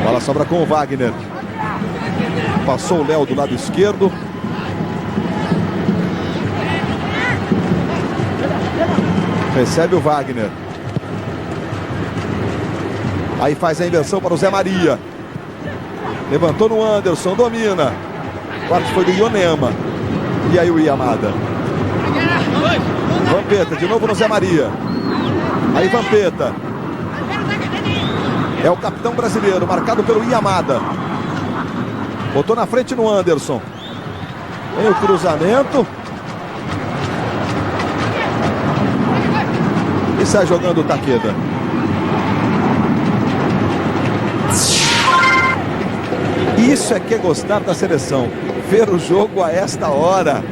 Bola sobra com o Wagner. Passou o Léo do lado esquerdo. Recebe o Wagner. Aí faz a inversão para o Zé Maria. Levantou no Anderson, domina. O quarto foi do Ionema. E aí o Yamada. Vampeta, de novo no Zé Maria. Aí Vampeta. É o capitão brasileiro, marcado pelo Yamada. Botou na frente no Anderson. Vem o cruzamento. E sai jogando o Takeda. Isso é que é gostar da seleção. Ver o jogo a esta hora.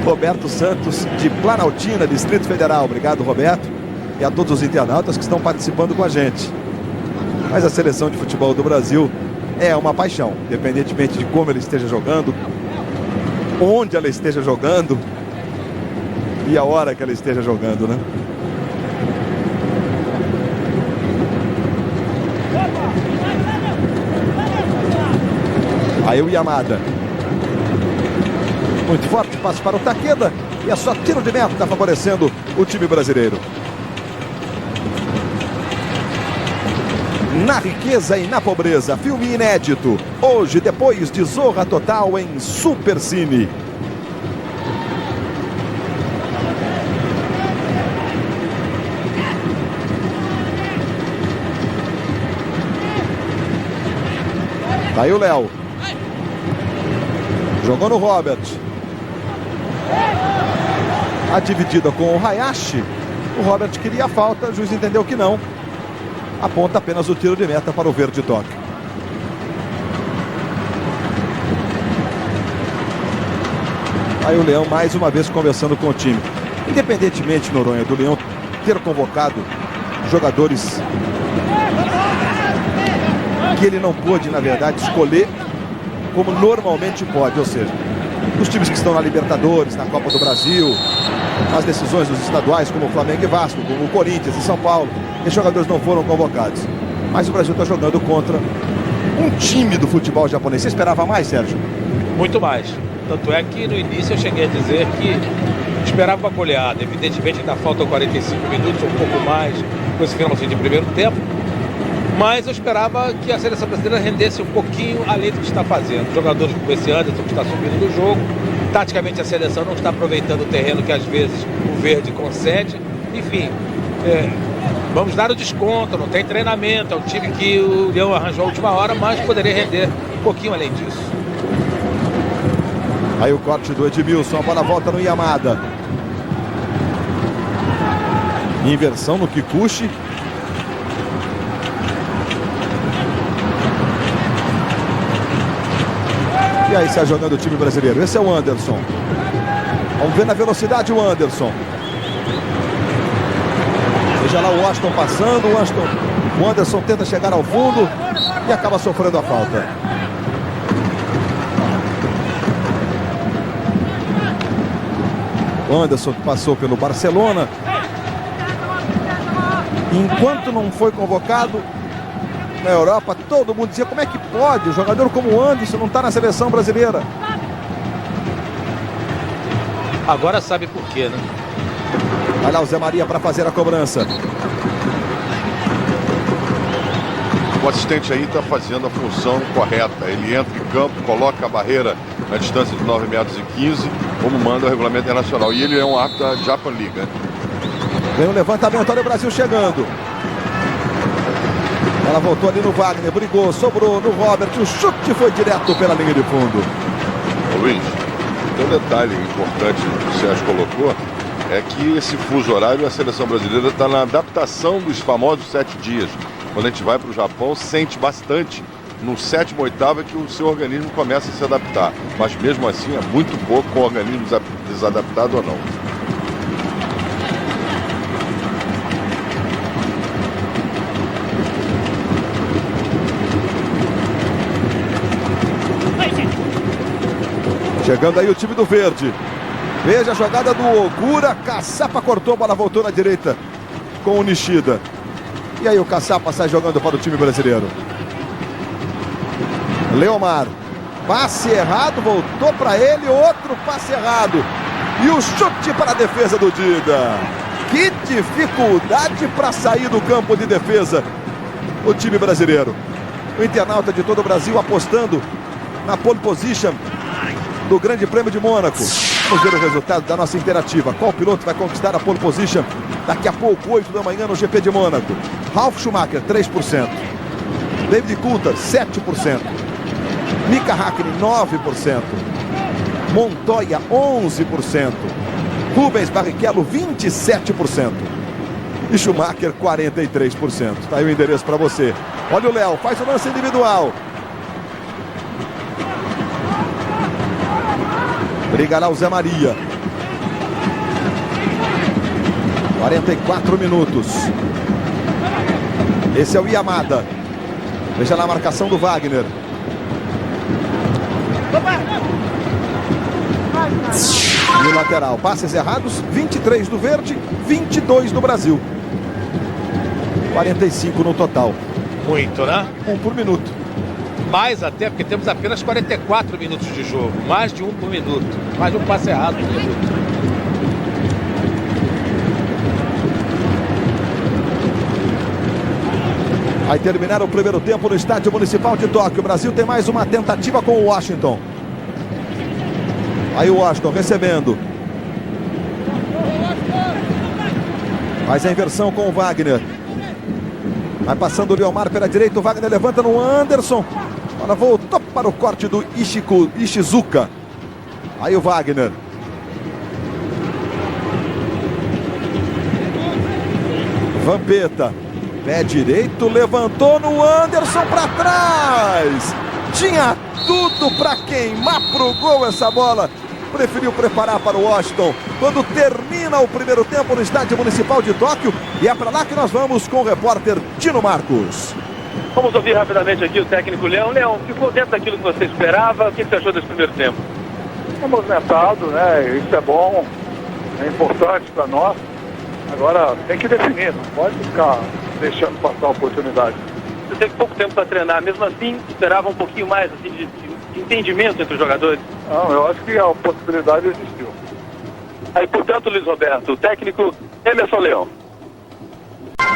Roberto Santos, de Planaltina, Distrito Federal. Obrigado, Roberto, e a todos os internautas que estão participando com a gente. Mas a seleção de futebol do Brasil é uma paixão, independentemente de como ela esteja jogando, onde ela esteja jogando e a hora que ela esteja jogando, né? Aí o Yamada. Muito forte, passe para o Takeda. E é só tiro de meta, favorecendo o time brasileiro. Na riqueza e na pobreza, filme inédito. Hoje, depois de Zorra Total em Supercine. Tá aí o Léo. Jogou no Robert. A dividida com o Hayashi. O Robert queria a falta, o juiz entendeu que não. Aponta apenas o tiro de meta para o Verde Tóquio. Aí o Leão mais uma vez conversando com o time. Independentemente, Noronha, do Leão ter convocado jogadores que ele não pôde, na verdade, escolher como normalmente pode, ou seja, os times que estão na Libertadores, na Copa do Brasil, as decisões dos estaduais, como o Flamengo e Vasco, como o Corinthians e São Paulo, esses jogadores não foram convocados. Mas o Brasil está jogando contra um time do futebol japonês. Você esperava mais, Sérgio? Muito mais. Tanto é que no início eu cheguei a dizer que esperava uma goleada. Evidentemente ainda faltam 45 minutos, um pouco mais, com esse finalzinho de primeiro tempo. Mas eu esperava que a seleção brasileira rendesse um pouquinho além do que está fazendo. Jogadores como esse Anderson que está subindo do jogo. Taticamente a seleção não está aproveitando o terreno que às vezes o verde concede. Enfim, vamos dar o desconto, não tem treinamento. É um time que o Leão arranjou a última hora, mas poderia render um pouquinho além disso. Aí o corte do Edmilson, a bola volta no Yamada. Inversão no Kikuchi. E aí sai jogando o time brasileiro. Esse é o Anderson. Vamos ver na velocidade o Anderson. Veja lá o Washington passando. O Anderson tenta chegar ao fundo e acaba sofrendo a falta. O Anderson passou pelo Barcelona. Enquanto não foi convocado na Europa, todo mundo dizia: como é que pode? Um jogador como o Anderson não está na seleção brasileira. Agora sabe por quê, né? Vai lá o Zé Maria para fazer a cobrança. O assistente aí está fazendo a função correta. Ele entra em campo, coloca a barreira na distância de 9 metros e 15, como manda o regulamento internacional. E ele é um árbitro da Japan League, né? Vem o levantamento, olha o Brasil chegando. Ela voltou ali no Wagner, brigou, sobrou no Robert, o chute foi direto pela linha de fundo. Ô Luiz, tem um detalhe importante que o Sérgio colocou, é que esse fuso horário, a seleção brasileira está na adaptação dos famosos 7 dias. Quando a gente vai para o Japão, sente bastante no 7º, 8º que o seu organismo começa a se adaptar. Mas mesmo assim é muito pouco com o organismo desadaptado ou não. Chegando aí o time do Verde. Veja a jogada do Ogura. Caçapa cortou, a bola voltou na direita com o Nishida. E aí o Caçapa sai jogando para o time brasileiro. Leomar. Passe errado, voltou para ele. Outro passe errado. E o chute para a defesa do Dida. Que dificuldade para sair do campo de defesa o time brasileiro. O internauta de todo o Brasil apostando na pole position do Grande Prêmio de Mônaco. Vamos ver o resultado da nossa interativa. Qual piloto vai conquistar a pole position daqui a pouco, 8 da manhã, no GP de Mônaco? Ralf Schumacher, 3%. David Coulthard, 7%. Mika Hakkinen, 9%. Montoya, 11%. Rubens Barrichello, 27%. E Schumacher, 43%. Tá aí o endereço para você. Olha o Léo, faz o lance individual. Briga lá o Zé Maria. 44 minutos. Esse é o Yamada. Veja lá a marcação do Wagner. E o lateral. Passes errados, 23 do Verde, 22 do Brasil. 45 no total. Muito, né? Um por minuto. Mais até, porque temos apenas 44 minutos de jogo. Mais de um por minuto. Mais de um passe errado por minuto. Vai terminar o primeiro tempo no Estádio Municipal de Tóquio. O Brasil tem mais uma tentativa com o Washington. Aí o Washington recebendo. Faz a inversão com o Wagner. Vai passando o Leomar pela direita. O Wagner levanta no Anderson. Agora voltou para o corte do Ishizuka. Aí o Wagner. Vampeta. Pé direito, levantou no Anderson para trás. Tinha tudo para queimar pro gol essa bola. Preferiu preparar para o Washington. Quando termina o primeiro tempo no Estádio Municipal de Tóquio. E é para lá que nós vamos com o repórter Tino Marcos. Vamos ouvir rapidamente aqui o técnico Leão. Leão, ficou dentro daquilo que você esperava? O que você achou desse primeiro tempo? É movimentado, né? Isso é bom, é importante para nós. Agora tem que definir, não pode ficar deixando passar a oportunidade. Você teve pouco tempo para treinar, mesmo assim esperava um pouquinho mais assim, de entendimento entre os jogadores? Não, eu acho que a possibilidade existiu. Aí, portanto, Luiz Roberto, o técnico Emerson Leão.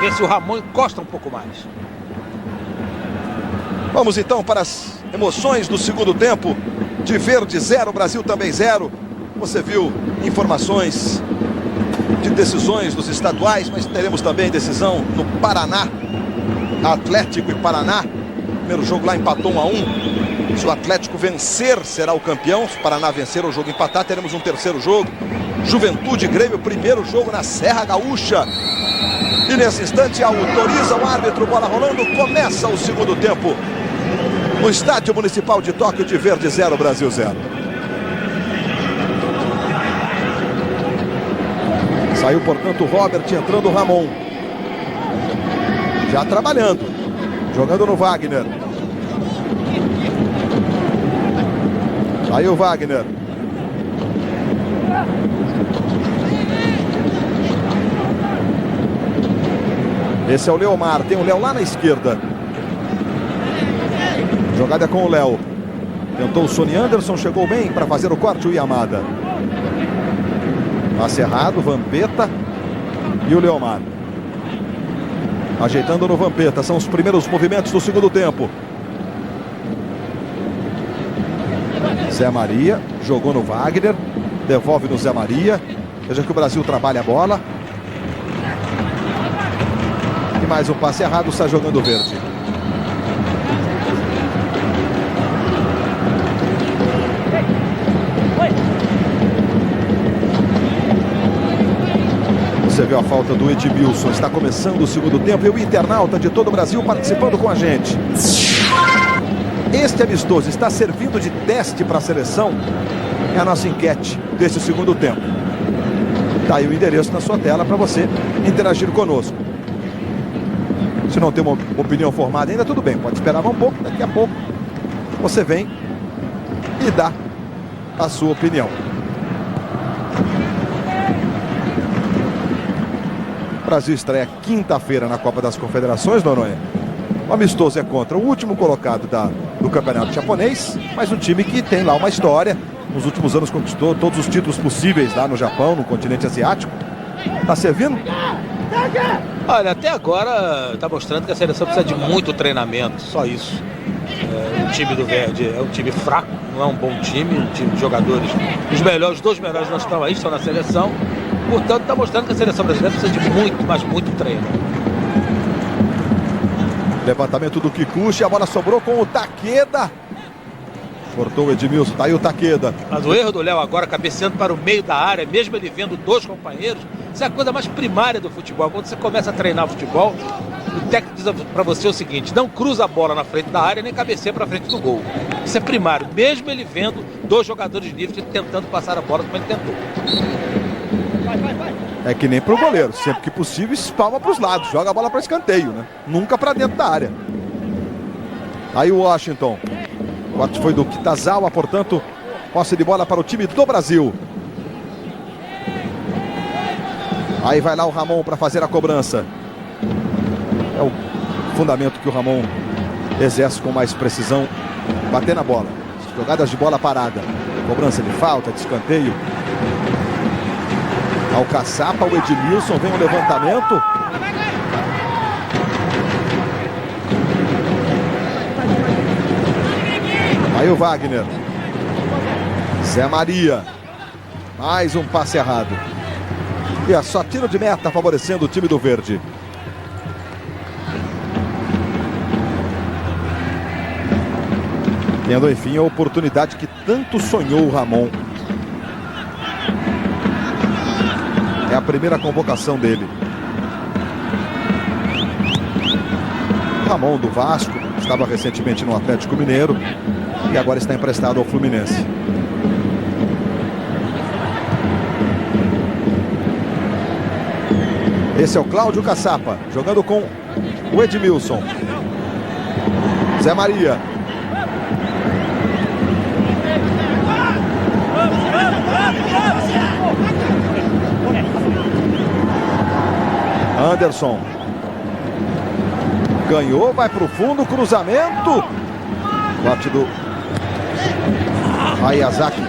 Vê se o Ramon encosta um pouco mais. Vamos então para as emoções do segundo tempo. De Verde 0, Brasil também 0. Você viu informações de decisões dos estaduais, mas teremos também decisão no Paraná. Atlético e Paraná. Primeiro jogo lá empatou 1-1. Se o Atlético vencer, será o campeão. Se o Paraná vencer, o jogo empatar, teremos um terceiro jogo. Juventude e Grêmio, primeiro jogo na Serra Gaúcha. E nesse instante autoriza o árbitro, bola rolando, começa o segundo tempo. No Estádio Municipal de Tóquio, de Verde 0, Brasil 0. Saiu, portanto, o Robert, entrando o Ramon. Já trabalhando. Jogando no Wagner. Aí o Wagner. Esse é o Leomar. Tem o Léo lá na esquerda. Jogada com o Léo. Tentou o Sony Anderson. Chegou bem para fazer o corte o Yamada. Passe errado. Vampeta. E o Leomar. Ajeitando no Vampeta. São os primeiros movimentos do segundo tempo. Zé Maria. Jogou no Wagner. Devolve no Zé Maria. Veja que o Brasil trabalha a bola. E mais um passe errado. Está jogando o Verde. Você viu a falta do Edmilson. Está começando o segundo tempo e o internauta de todo o Brasil participando com a gente. Este amistoso está servindo de teste para a seleção? É a nossa enquete desse segundo tempo. Está aí o endereço na sua tela para você interagir conosco. Se não tem uma opinião formada ainda, tudo bem. Pode esperar um pouco, daqui a pouco você vem e dá a sua opinião. O Brasil estreia quinta-feira na Copa das Confederações, Noronha. O amistoso é contra o último colocado do campeonato japonês, mas um time que tem lá uma história. Nos últimos anos conquistou todos os títulos possíveis lá no Japão, no continente asiático. Tá servindo? Olha, até agora está mostrando que a seleção precisa de muito treinamento, só isso. O time do Verde é um time fraco, não é um bom time, um time de jogadores. Os dois melhores não estão aí, estão na seleção. Portanto, está mostrando que a seleção brasileira precisa de muito, mas muito treino. Levantamento do Kikuchi, a bola sobrou com o Takeda. Cortou o Edmilson, tá aí o Takeda. Mas o erro do Léo agora, cabeceando para o meio da área, mesmo ele vendo dois companheiros, isso é a coisa mais primária do futebol. Quando você começa a treinar futebol, o técnico diz para você o seguinte: não cruza a bola na frente da área, nem cabeceia para frente do gol. Isso é primário, mesmo ele vendo dois jogadores livres tentando passar a bola como ele tentou. É que nem pro goleiro, sempre que possível espalma para os lados, joga a bola para escanteio, né? Nunca para dentro da área. Aí o Washington. O corte foi do Kitazawa, portanto, posse de bola para o time do Brasil. Aí vai lá o Ramon para fazer a cobrança. É o fundamento que o Ramon exerce com mais precisão. Bater na bola. Jogadas de bola parada. Cobrança de falta, de escanteio. Ao caçapa, o Edmilson, vem o levantamento. Aí o Wagner. Zé Maria. Mais um passe errado. E é só tiro de meta favorecendo o time do verde. Tendo, enfim, a oportunidade que tanto sonhou o Ramon. É a primeira convocação dele. Ramon do Vasco, estava recentemente no Atlético Mineiro e agora está emprestado ao Fluminense. Esse é o Cláudio Caçapa, jogando com o Edmilson. Zé Maria. Anderson. Ganhou, vai para o fundo, cruzamento. Bate do Hayazaki.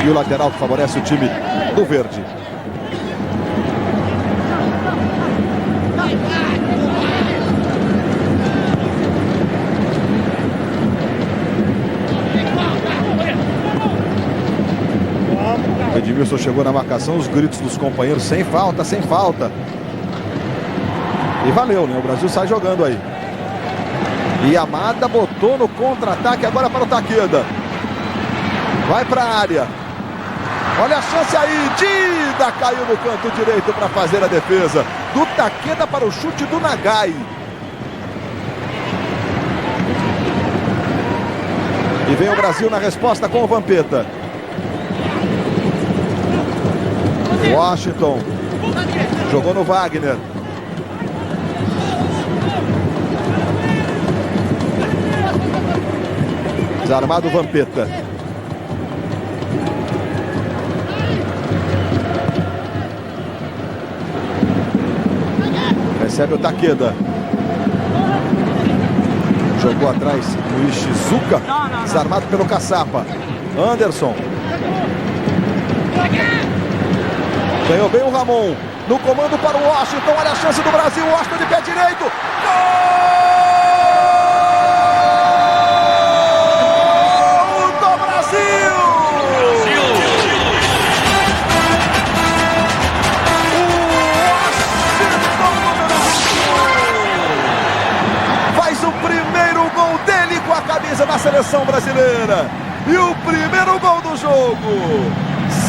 E o lateral que favorece o time do verde. O Edmilson chegou na marcação, os gritos dos companheiros, sem falta, sem falta. E valeu, né? O Brasil sai jogando aí. E Yamada botou no contra-ataque agora para o Takeda. Vai para a área. Olha a chance aí. Dida caiu no canto direito para fazer a defesa. Do Takeda para o chute do Nagai. E vem o Brasil na resposta com o Vampeta. Washington. Jogou no Wagner. Desarmado o Vampeta. Recebe o Takeda. Jogou atrás o Ishizuka. Desarmado pelo Caçapa. Anderson. Ganhou bem o Ramon. No comando para o Washington. Olha a chance do Brasil. Washington de pé direito. Gol! Camisa da seleção brasileira. E o primeiro gol do jogo.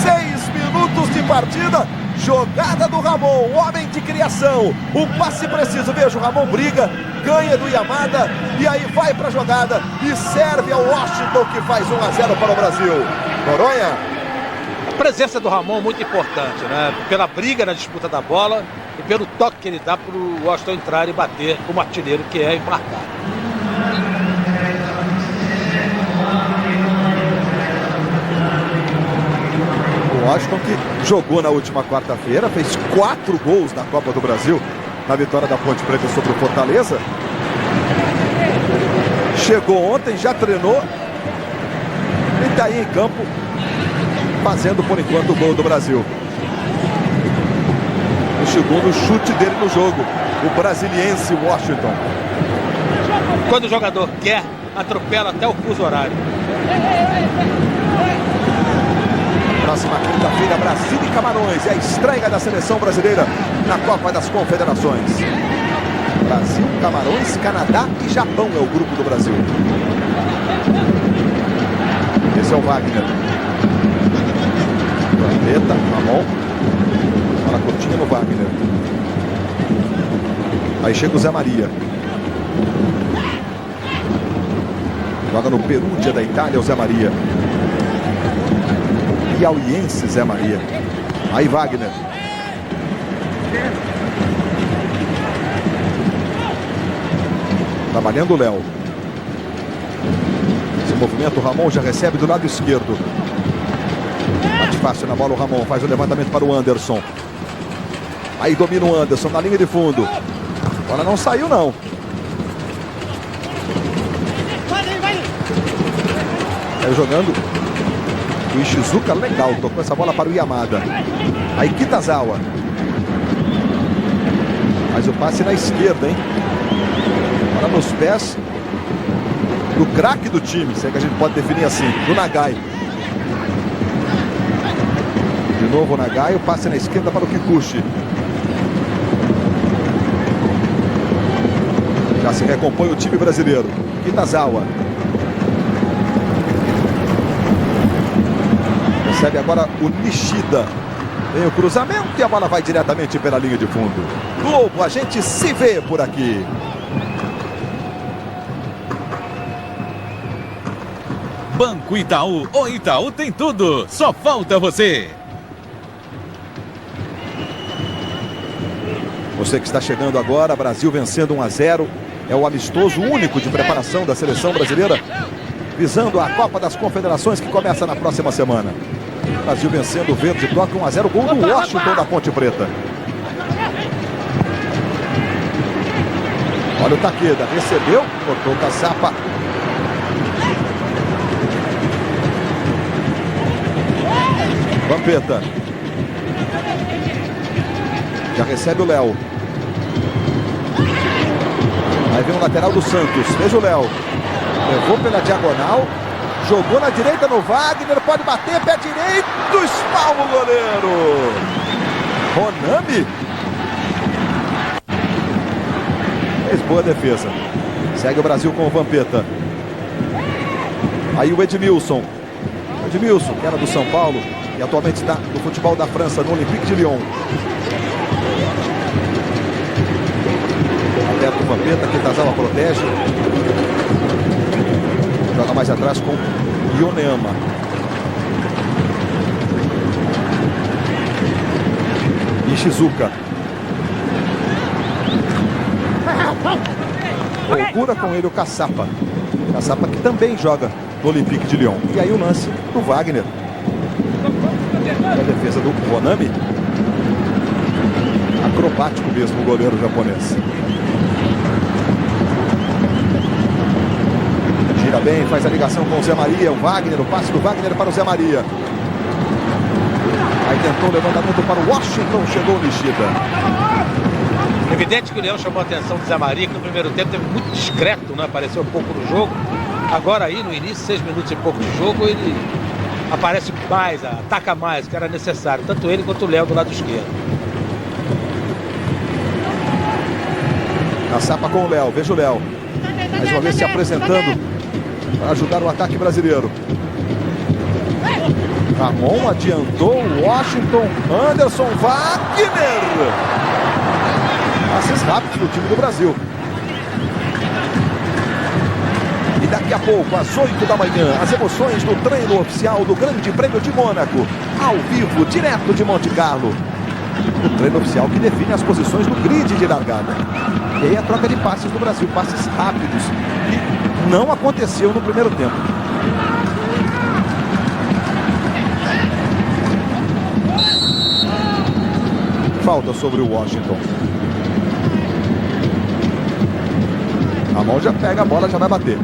6 minutos de partida. Jogada do Ramon, homem de criação. O passe preciso. Veja, o Ramon briga, ganha do Yamada e aí vai para a jogada e serve ao Washington, que faz 1-0 para o Brasil. Noronha. A presença do Ramon muito importante, né? Pela briga na disputa da bola e pelo toque que ele dá para o Washington entrar e bater como artilheiro que é e marcar. O Washington, que jogou na última quarta-feira, fez 4 gols na Copa do Brasil, na vitória da Ponte Preta sobre o Fortaleza. Chegou ontem, já treinou e está aí em campo, fazendo por enquanto o gol do Brasil. O segundo chute dele no jogo, o brasiliense Washington. Quando o jogador quer, atropela até o fuso horário. Próxima quinta-feira, Brasil e Camarões. É a estreia da seleção brasileira na Copa das Confederações. Brasil, Camarões, Canadá e Japão é o grupo do Brasil. Esse é o Wagner. Vampeta, Ramon. Bola curtinha no Wagner. Aí chega o Zé Maria. Joga no Perugia da Itália, o Zé Maria. Piauiense Zé Maria. Aí Wagner. Trabalhando o Léo. Esse movimento, o Ramon já recebe do lado esquerdo. Bate fácil na bola o Ramon, faz o levantamento para o Anderson. Aí domina o Anderson na linha de fundo. Agora não saiu não. Saiu jogando o Ishizuka, legal, tocou essa bola para o Yamada. Aí Kitazawa. Faz o passe na esquerda, hein? Agora nos pés do craque do time, se é que a gente pode definir assim, do Nagai. De novo o Nagai, o passe na esquerda para o Kikuchi. Já se recompõe o time brasileiro. Kitazawa. Recebe agora o Nishida. Vem o cruzamento e a bola vai diretamente pela linha de fundo. Globo, a gente se vê por aqui. Banco Itaú, o Itaú tem tudo, só falta você. Você que está chegando agora, Brasil vencendo 1-0. É o amistoso único de preparação da seleção brasileira, visando a Copa das Confederações que começa na próxima semana. Brasil vencendo o Verde Bloco 1-0, gol do Washington da Ponte Preta. Olha o Takeda, recebeu, cortou o Caçapa. Vampeta. Já recebe o Léo. Aí vem o lateral do Santos. Veja o Léo. Levou pela diagonal. Jogou na direita no Wagner. Pode bater, pé direito. Espalma o goleiro. Ronami. Fez boa defesa. Segue o Brasil com o Vampeta. Aí o Edmilson. Edmilson, que era do São Paulo e atualmente está no futebol da França, no Olympique de Lyon. Aperta o Vampeta, Kitazawa protege. Joga mais atrás com Yoneyama. Ishizuka. Procura com ele o Caçapa. Caçapa que também joga no Olympique de Lyon. E aí o lance do Wagner. A defesa do Ronami. Acrobático mesmo o goleiro japonês. Gira bem, faz a ligação com o Zé Maria. O Wagner, o passe do Wagner para o Zé Maria. Aí tentou o levantamento para o Washington, chegou o Nishida. Evidente que o Leão chamou a atenção do Zé Maria, que no primeiro tempo teve muito discreto, né? Apareceu pouco no jogo. Agora aí, no início, 6 minutos e pouco de jogo, ele aparece mais, ataca mais, que era necessário. Tanto ele quanto o Léo do lado esquerdo. Caçapa com o Léo, veja o Léo. Mais uma vez se apresentando para ajudar o ataque brasileiro. Ramon adiantou, Washington, Anderson, Wagner. Passes rápidos do time do Brasil. E daqui a pouco, às 8 da manhã, as emoções do treino oficial do Grande Prêmio de Mônaco. Ao vivo, direto de Monte Carlo. O treino oficial que define as posições do grid de largada. E aí a troca de passes do Brasil, passes rápidos, que não aconteceu no primeiro tempo. Falta sobre o Washington. A mão já pega a bola, já vai bater.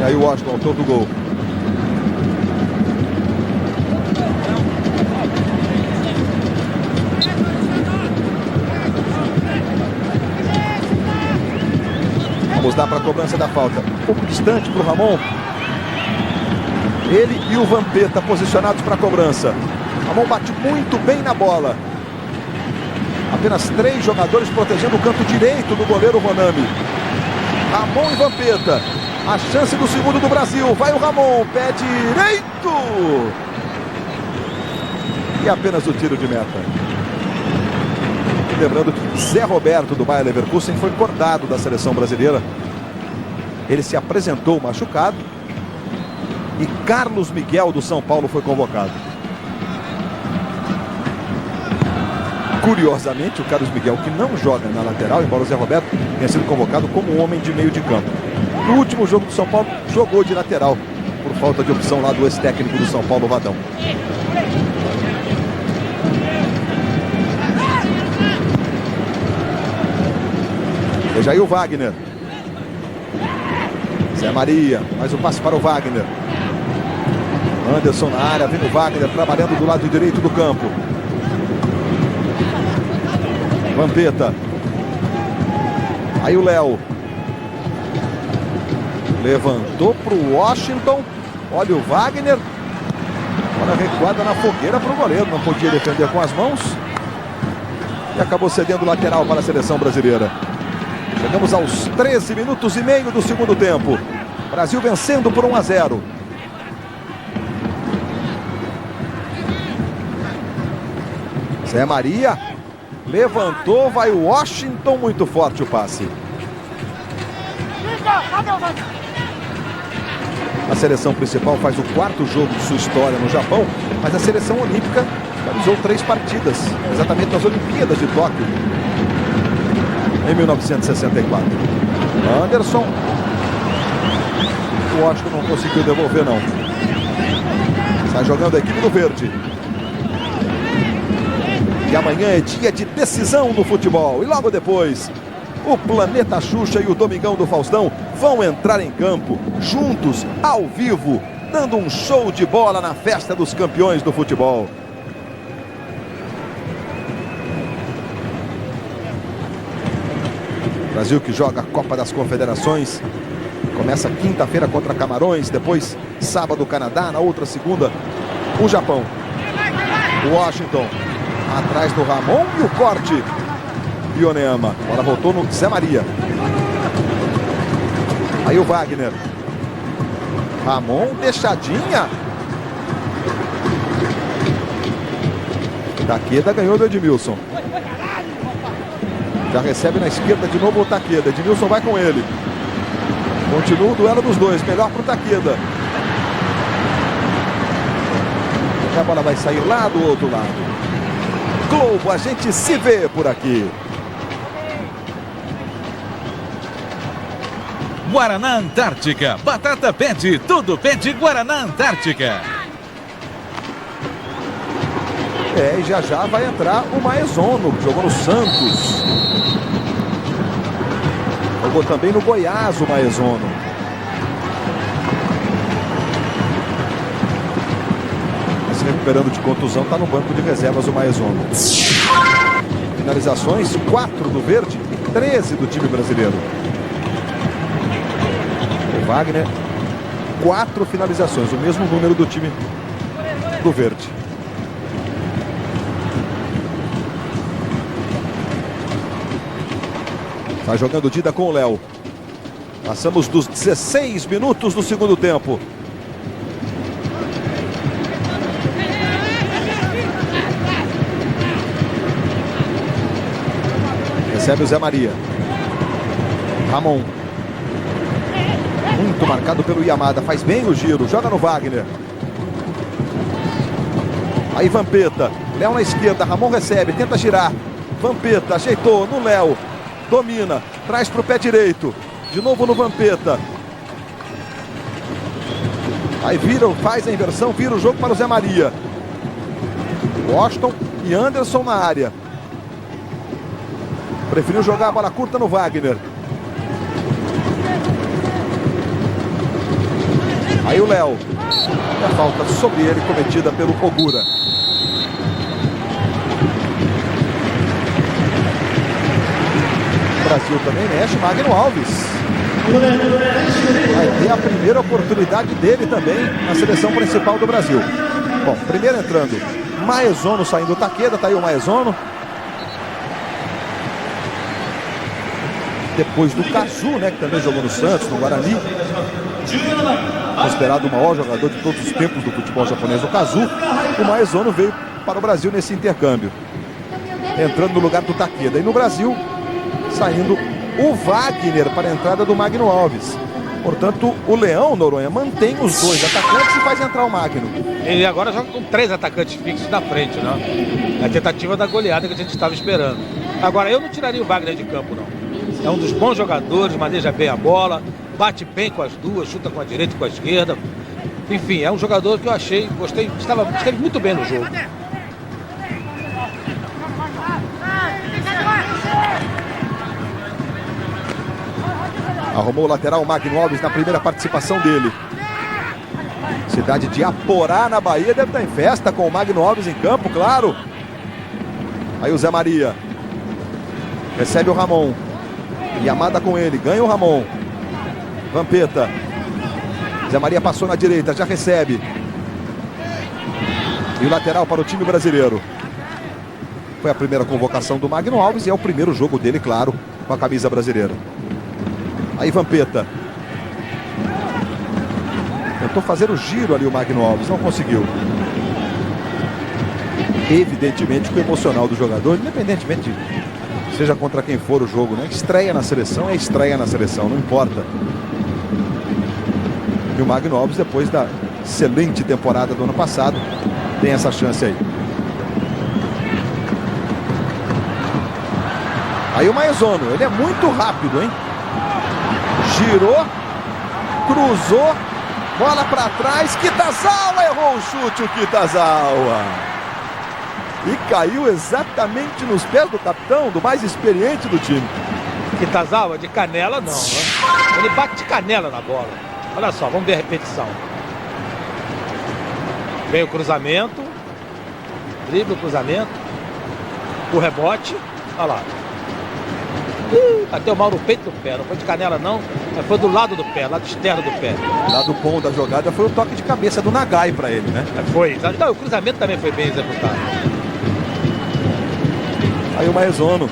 E aí o Washington, autor do gol. Vamos dar para a cobrança da falta. Um pouco distante para o Ramon. Ele e o Vampeta posicionados para a cobrança. Ramon bate muito bem na bola. Apenas 3 jogadores protegendo o canto direito do goleiro Ronami. Ramon e Vampeta. A chance do segundo do Brasil. Vai o Ramon, pé direito. E apenas o tiro de meta. Lembrando que Zé Roberto do Bayer Leverkusen foi cortado da seleção brasileira. Ele se apresentou machucado. E Carlos Miguel do São Paulo foi convocado. Curiosamente, o Carlos Miguel, que não joga na lateral, embora o Zé Roberto tenha sido convocado como homem de meio de campo. No último jogo do São Paulo, jogou de lateral, por falta de opção lá do ex-técnico do São Paulo, Vadão. Veja aí o Wagner. Zé Maria, mais um passe para o Wagner. Anderson na área, vem o Wagner trabalhando do lado direito do campo. Vampeta. Aí o Léo. Levantou para o Washington. Olha o Wagner. Olha a recuada na fogueira para o goleiro. Não podia defender com as mãos. E acabou cedendo o lateral para a seleção brasileira. Chegamos aos 13 minutos e meio do segundo tempo. Brasil vencendo por 1-0. Zé Maria levantou, vai o Washington, muito forte o passe. A seleção principal faz o 4º jogo de sua história no Japão, mas a seleção olímpica realizou 3 partidas, exatamente nas Olimpíadas de Tóquio, em 1964. Anderson. O Washington não conseguiu devolver, não. Sai jogando a equipe do verde. E amanhã é dia de decisão no futebol. E logo depois, o Planeta Xuxa e o Domingão do Faustão vão entrar em campo, juntos, ao vivo, dando um show de bola na festa dos campeões do futebol. Brasil que joga a Copa das Confederações. Começa quinta-feira contra Camarões, depois sábado o Canadá, na outra segunda o Japão. O Washington atrás do Ramon e o corte. Ionema, agora voltou no Zé Maria. Aí o Wagner. Ramon, deixadinha. Taqueda ganhou do Edmilson. Já recebe na esquerda de novo o Taqueda. Edmilson vai com ele. Continua o duelo dos dois. Melhor para o Taqueda. A bola vai sair lá do outro lado. Globo, a gente se vê por aqui. Guaraná Antártica. Batata pede, tudo pede Guaraná Antártica. E já vai entrar o Maezono, que jogou no Santos. Jogou também no Goiás o Maezono. Se recuperando de contusão, está no banco de reservas o Maezono. Finalizações, 4 do verde e 13 do time brasileiro. O Wagner, 4 finalizações, o mesmo número do time do verde. Vai jogando o Dida com o Léo. Passamos dos 16 minutos do segundo tempo. Recebe o Zé Maria. Ramon. Muito marcado pelo Yamada. Faz bem o giro. Joga no Wagner. Aí Vampeta. Léo na esquerda. Ramon recebe. Tenta girar. Vampeta. Ajeitou no Léo. Domina, traz para o pé direito. De novo no Vampeta. Aí vira, faz a inversão, vira o jogo para o Zé Maria. Washington e Anderson na área. Preferiu jogar a bola curta no Wagner. Aí o Léo. E a falta sobre ele cometida pelo Ogura. O Brasil também mexe, Magno Alves. Vai ter a primeira oportunidade dele também na seleção principal do Brasil. Bom, primeiro entrando Maezono, saindo do Taqueda, tá aí o Maezono. Depois do Kazu, né, que também jogou no Santos, no Guarani. Considerado o maior jogador de todos os tempos do futebol japonês, o Kazu. O Maezono veio para o Brasil nesse intercâmbio, entrando no lugar do Taqueda. E no Brasil, saindo o Wagner para a entrada do Magno Alves. Portanto, o Leão, Noronha, mantém os dois atacantes e faz entrar o Magno. Ele agora joga com 3 atacantes fixos na frente, né? É a tentativa da goleada que a gente estava esperando. Agora, eu não tiraria o Wagner de campo, não. É um dos bons jogadores, maneja bem a bola, bate bem com as duas, chuta com a direita e com a esquerda. Enfim, é um jogador que eu gostei, esteve muito bem no jogo. Arrumou o lateral o Magno Alves na primeira participação dele. Cidade de Aporá, na Bahia, deve estar em festa com o Magno Alves em campo, claro. Aí o Zé Maria. Recebe o Ramon. Yamada com ele, ganha o Ramon. Vampeta. Zé Maria passou na direita, já recebe. E o lateral para o time brasileiro. Foi a primeira convocação do Magno Alves e é o primeiro jogo dele, claro, com a camisa brasileira. Aí Vampeta. Tentou fazer o giro ali o Magno Alves, não conseguiu. Evidentemente que o emocional do jogador, independentemente de seja contra quem for o jogo, né? Estreia na seleção é estreia na seleção, não importa. E o Magno Alves, depois da excelente temporada do ano passado, tem essa chance aí. Aí o Maezono, ele é muito rápido, hein? Girou, cruzou, bola para trás, Kitazawa errou o chute, o Kitazawa. E caiu exatamente nos pés do capitão, do mais experiente do time. Kitazawa de canela não, né? Ele bate de canela na bola. Olha só, vamos ver a repetição. Vem o cruzamento, drible o cruzamento, o rebote, olha lá. Bateu mal no peito do pé, não foi de canela não, mas foi do lado do pé, lado externo do pé. O lado bom da jogada foi o toque de cabeça do Nagai para ele, né? Foi, não, o cruzamento também foi bem executado. Aí o Maezono.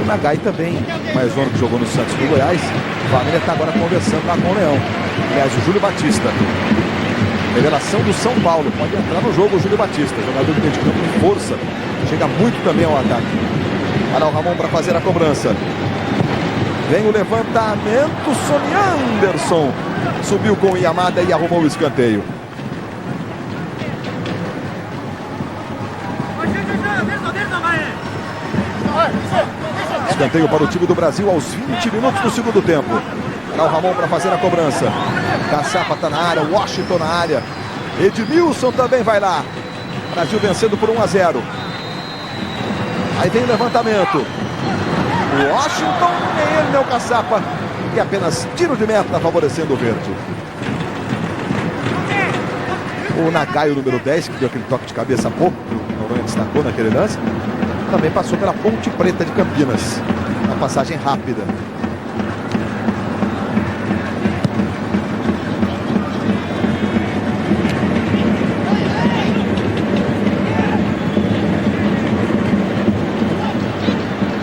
O Nagai também, o Maezono que jogou no Santos do Goiás. O Wagner está agora conversando lá com o Leão. Aliás, o Júlio Batista. Revelação do São Paulo, pode entrar no jogo o Júlio Batista, jogador de meio de campo com força, chega muito também ao ataque. Olha o Ramon para fazer a cobrança. Vem o levantamento, Sonny Anderson subiu com o Yamada e arrumou o escanteio. Escanteio para o time do Brasil aos 20 minutos do segundo tempo. Olha o Ramon para fazer a cobrança. Caçapa está na área, Washington na área. Edmilson também vai lá. Brasil vencendo por 1-0. Aí vem o levantamento. O Washington, nem ele, nem o Caçapa. E apenas tiro de meta favorecendo o verde. O Nagai, o número 10, que deu aquele toque de cabeça há pouco, o Noronha destacou naquele lance, também passou pela Ponte Preta de Campinas. Uma passagem rápida.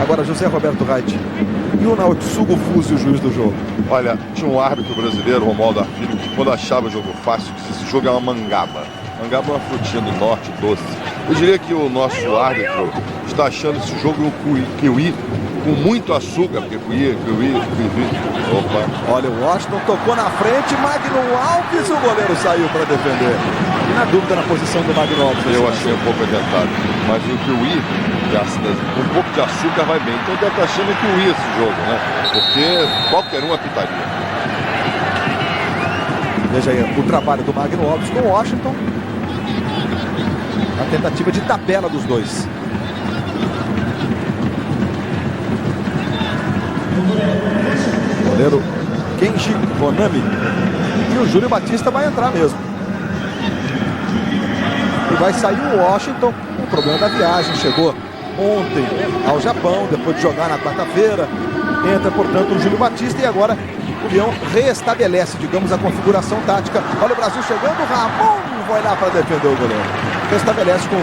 Agora José Roberto Reit e o Naotsugu Fuzzi, o juiz do jogo. Olha, tinha um árbitro brasileiro, Romualdo Arfilho, que quando achava o jogo fácil, disse: esse jogo é uma mangaba. Mangaba é uma frutinha do norte, doce. Eu diria que o nosso árbitro está achando esse jogo um kiwi com muito açúcar, porque kiwi. Opa. Olha, o Washington tocou na frente, Magno Alves, o goleiro saiu para defender. E na dúvida na posição do Magno Alves. Eu achei um pouco adiantado, mas o kiwi, um pouco de açúcar vai bem. Então deve estar achando kiwi esse jogo, né? Porque qualquer um apitaria. Veja aí o trabalho do Magno Alves com o Washington. A tentativa de tabela dos dois. Goleiro Kenji Konami. E o Júlio Batista vai entrar mesmo. E vai sair o Washington. O problema da viagem. Chegou ontem ao Japão, depois de jogar na quarta-feira. Entra, portanto, o Júlio Batista. E agora o Leão reestabelece, digamos, a configuração tática. Olha o Brasil chegando. O Ramon vai lá para defender o goleiro. Restabelece com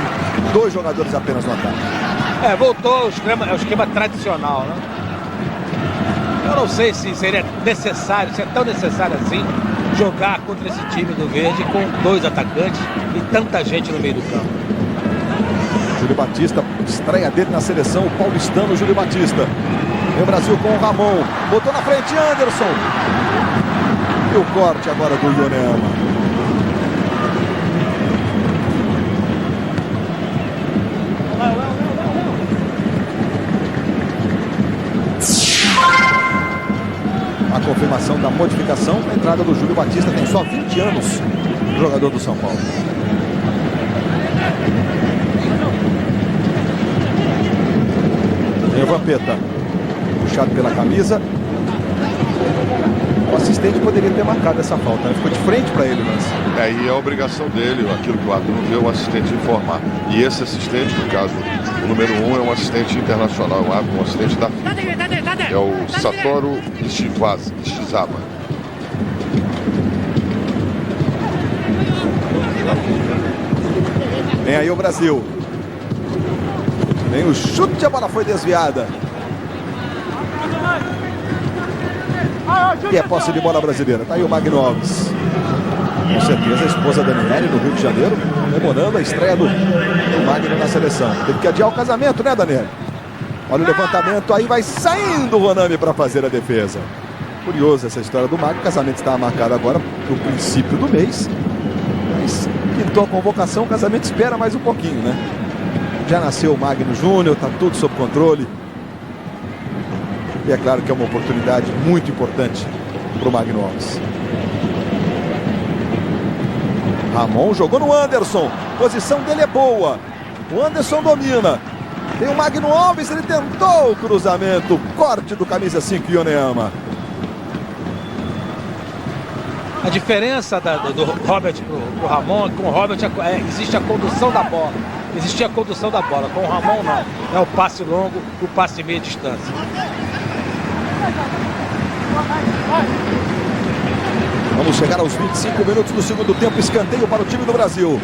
2 jogadores apenas no ataque. Voltou ao esquema tradicional, né? Eu não sei se seria necessário, se é tão necessário assim, jogar contra esse time do Verde com 2 atacantes e tanta gente no meio do campo. Júlio Batista, estreia dele na seleção, o paulistano Júlio Batista. Vem o Brasil com o Ramon. Botou na frente Anderson. E o corte agora do Ionema. A confirmação da modificação, a entrada do Júlio Batista, tem só 20 anos, jogador do São Paulo. Vem o Vampeta, puxado pela camisa. O assistente poderia ter marcado essa falta, né? Ficou de frente para ele, mas... E é a obrigação dele, aquilo que o árbitro não vê, o assistente informar. E esse assistente, no caso, o número 1 é um assistente internacional, um assistente da FIFA. É o Satoru Ishizaba. Vem aí o Brasil. Vem o chute, a bola foi desviada. E é posse de bola brasileira. Tá aí o Magno Alves. Com certeza a esposa Daniele, no Rio de Janeiro, comemorando a estreia do Magno na seleção. Teve que adiar o casamento, né, Daniele? Olha o levantamento, aí vai saindo o Ronami para fazer a defesa. Curioso essa história do Magno. O casamento estava marcado agora para o princípio do mês. Mas pintou a convocação, o casamento espera mais um pouquinho, né? Já nasceu o Magno Júnior, tá tudo sob controle. E é claro que é uma oportunidade muito importante para o Magno Alves. Ramon jogou no Anderson. A posição dele é boa. O Anderson domina. Tem o Magno Alves, ele tentou o cruzamento. Corte do camisa 5, Ionema. A diferença do Robert pro Ramon, com o Robert existe a condução da bola. Existia a condução da bola. Com o Ramon não. É o passe longo, o passe de meia distância. Vamos chegar aos 25 minutos do segundo tempo. Escanteio para o time do Brasil,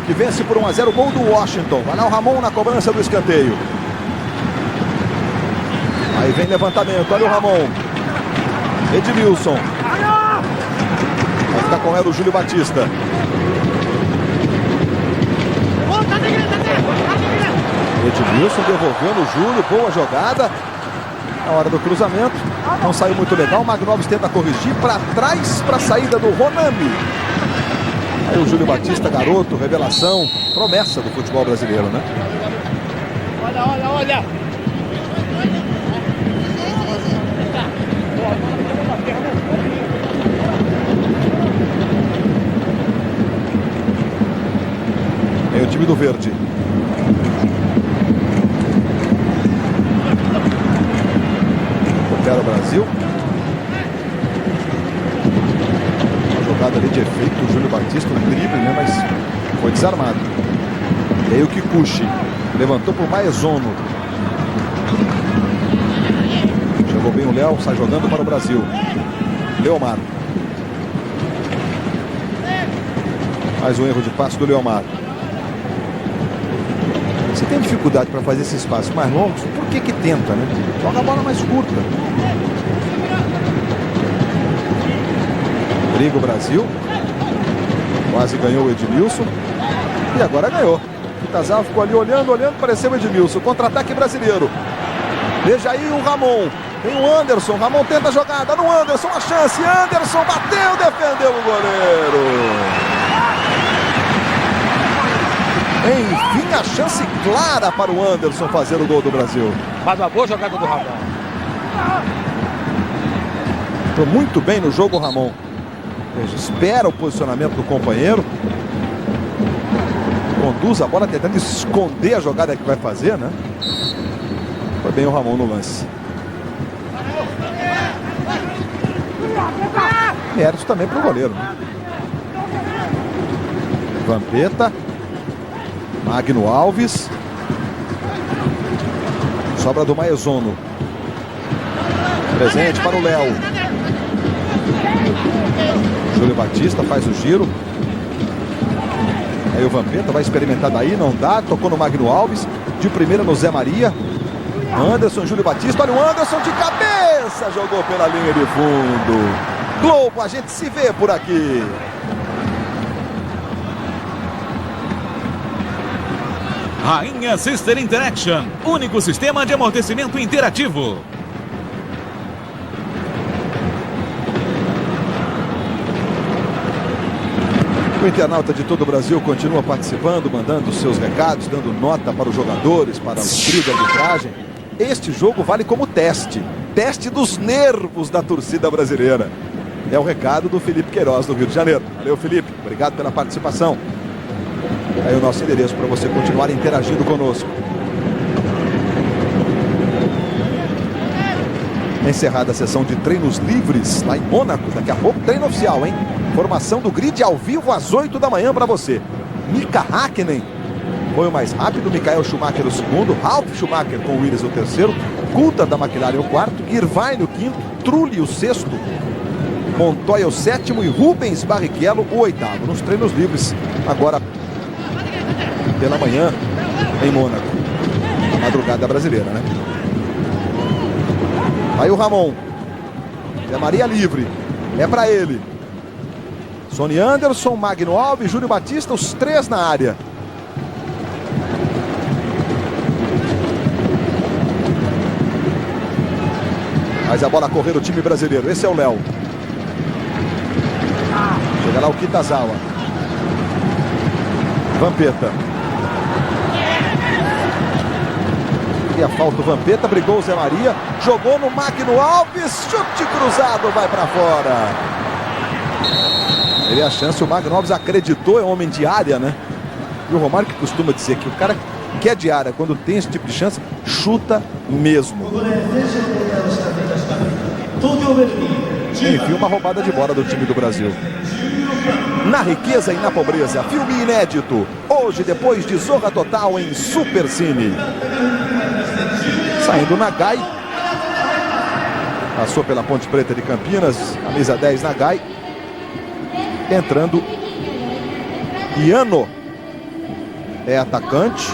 que vence por 1-0 o gol do Washington. Vai lá o Ramon na cobrança do escanteio. Aí vem levantamento, olha o Ramon. Edmilson. Vai ficar com ela o Júlio Batista. Edmilson devolveu no Júlio, boa jogada. Na hora do cruzamento, não saiu muito legal. O Magno Alves tenta corrigir para trás para a saída do Ronami. Aí o Júlio Batista, garoto, revelação, promessa do futebol brasileiro, né? Olha. Aí o time do Verde. Recupera o Brasil. Uma jogada ali de efeito do Júlio Batista, um drible, né? Mas foi desarmado. E aí o Kikuchi levantou para o Maezono. Chegou bem o Léo, sai jogando para o Brasil. Leomar. Mais um erro de passe do Leomar. Você tem dificuldade para fazer esses passes mais longos, por que tenta, né? Joga a bola mais curta. Briga o Brasil. Quase ganhou o Edmilson. E agora ganhou. O Itazal ficou ali olhando, pareceu o Edmilson. Contra-ataque brasileiro. Veja aí o Ramon. Tem o Anderson. Ramon tenta a jogada no Anderson. A chance. Anderson bateu, defendeu o goleiro. Enfim, a chance clara para o Anderson fazer o gol do Brasil. Mas uma boa jogada do Ramon. Foi muito bem no jogo o Ramon. Veja, espera o posicionamento do companheiro. Conduz a bola tentando esconder a jogada que vai fazer, né? Foi bem o Ramon no lance. Méritos também para o goleiro, né? Vampeta. Magno Alves. Sobra do Maezono. Presente para o Léo. Júlio Batista faz o giro. Aí o Vampeta vai experimentar daí, não dá. Tocou no Magno Alves. De primeira no Zé Maria. Anderson, Júlio Batista. Olha o Anderson de cabeça. Jogou pela linha de fundo. Globo, a gente se vê por aqui. Rainha Sister Interaction, único sistema de amortecimento interativo. O internauta de todo o Brasil continua participando, mandando seus recados, dando nota para os jogadores, para o trio de arbitragem. Este jogo vale como teste dos nervos da torcida brasileira. É o recado do Felipe Queiroz, do Rio de Janeiro. Valeu, Felipe. Obrigado pela participação. Aí o nosso endereço para você continuar interagindo conosco. Encerrada a sessão de treinos livres lá em Mônaco. Daqui a pouco treino oficial, hein? Formação do grid ao vivo às 8 da manhã para você. Mika Hakkinen foi o mais rápido, Michael Schumacher o segundo, Ralf Schumacher com o Williams o terceiro, Coulthard da McLaren o quarto, Irvine o quinto, Trulli o sexto, Montoya o sétimo e Rubens Barrichello o oitavo. Nos treinos livres, agora pela manhã em Mônaco. A madrugada brasileira, né? Aí o Ramon. É Maria livre. É para ele. Sonny Anderson, Magno Alves, Júlio Batista, os três na área. Faz a bola correr o time brasileiro. Esse é o Léo. Chega lá o Kitazawa. Vampeta. E a falta o Vampeta, brigou o Zé Maria, jogou no Magno Alves, chute cruzado, vai para fora. Teve a chance, o Magno Alves acreditou, é um homem de área, né? E o Romário que costuma dizer que o cara que é de área, quando tem esse tipo de chance, chuta mesmo. Enfim, uma roubada de bola do time do Brasil. Na riqueza e na pobreza, filme inédito. Hoje, depois de Zorra Total em Super Cine. Saindo Nagai. Passou pela Ponte Preta de Campinas, camisa 10 Nagai. Entrando Iano. É atacante.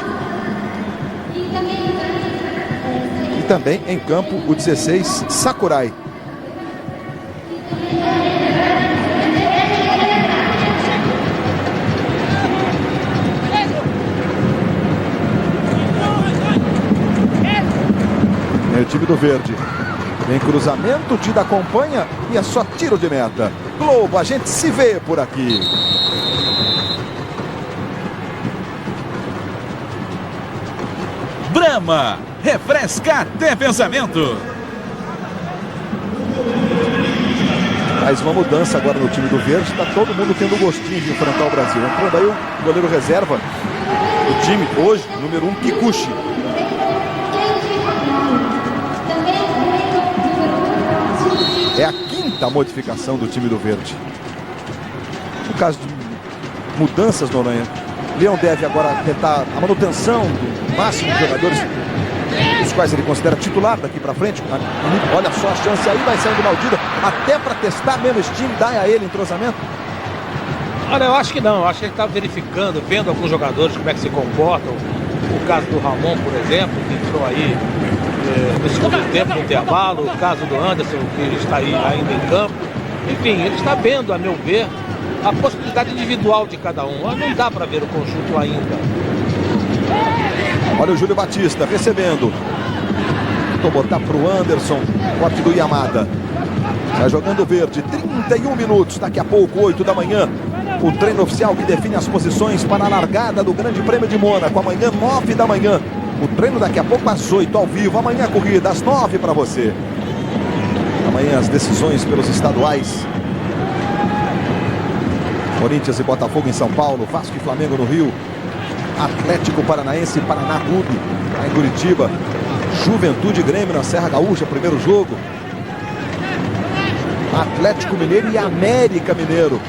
E também em campo o 16 Sakurai. É o time do verde. Vem cruzamento, Dida acompanha e é só tiro de meta. Globo, a gente se vê por aqui. Brahma, refresca até pensamento. Mais uma mudança agora no time do verde. Está todo mundo tendo gostinho de enfrentar o Brasil. Entrando aí o goleiro reserva do time hoje, número 1, Kikuchi. É a quinta modificação do time do verde. No caso de mudanças, Noronha, Leão deve agora tentar a manutenção do máximo de jogadores, os quais ele considera titular daqui para frente. Olha só a chance aí, vai saindo Maldita, até para testar mesmo esse time, dá a ele entrosamento. Olha, eu acho que não, eu acho que ele está verificando, vendo alguns jogadores como é que se comportam. O caso do Ramon, por exemplo, que entrou aí no segundo tempo, no intervalo, o caso do Anderson, que está aí ainda em campo. Enfim, ele está vendo, a meu ver, a possibilidade individual de cada um. Não dá para ver o conjunto ainda. Olha o Júlio Batista recebendo. Tentou botar para o Anderson, corte do Yamada. Vai jogando verde, 31 minutos, daqui a pouco, 8 da manhã. O treino oficial que define as posições para a largada do Grande Prêmio de Mônaco. Amanhã, 9 da manhã. O treino daqui a pouco às 8, ao vivo. Amanhã a corrida, às 9 para você. Amanhã as decisões pelos estaduais. Corinthians e Botafogo em São Paulo. Vasco e Flamengo no Rio. Atlético Paranaense e Paraná Clube lá em Curitiba. Juventude e Grêmio na Serra Gaúcha, primeiro jogo. Atlético Mineiro e América Mineiro.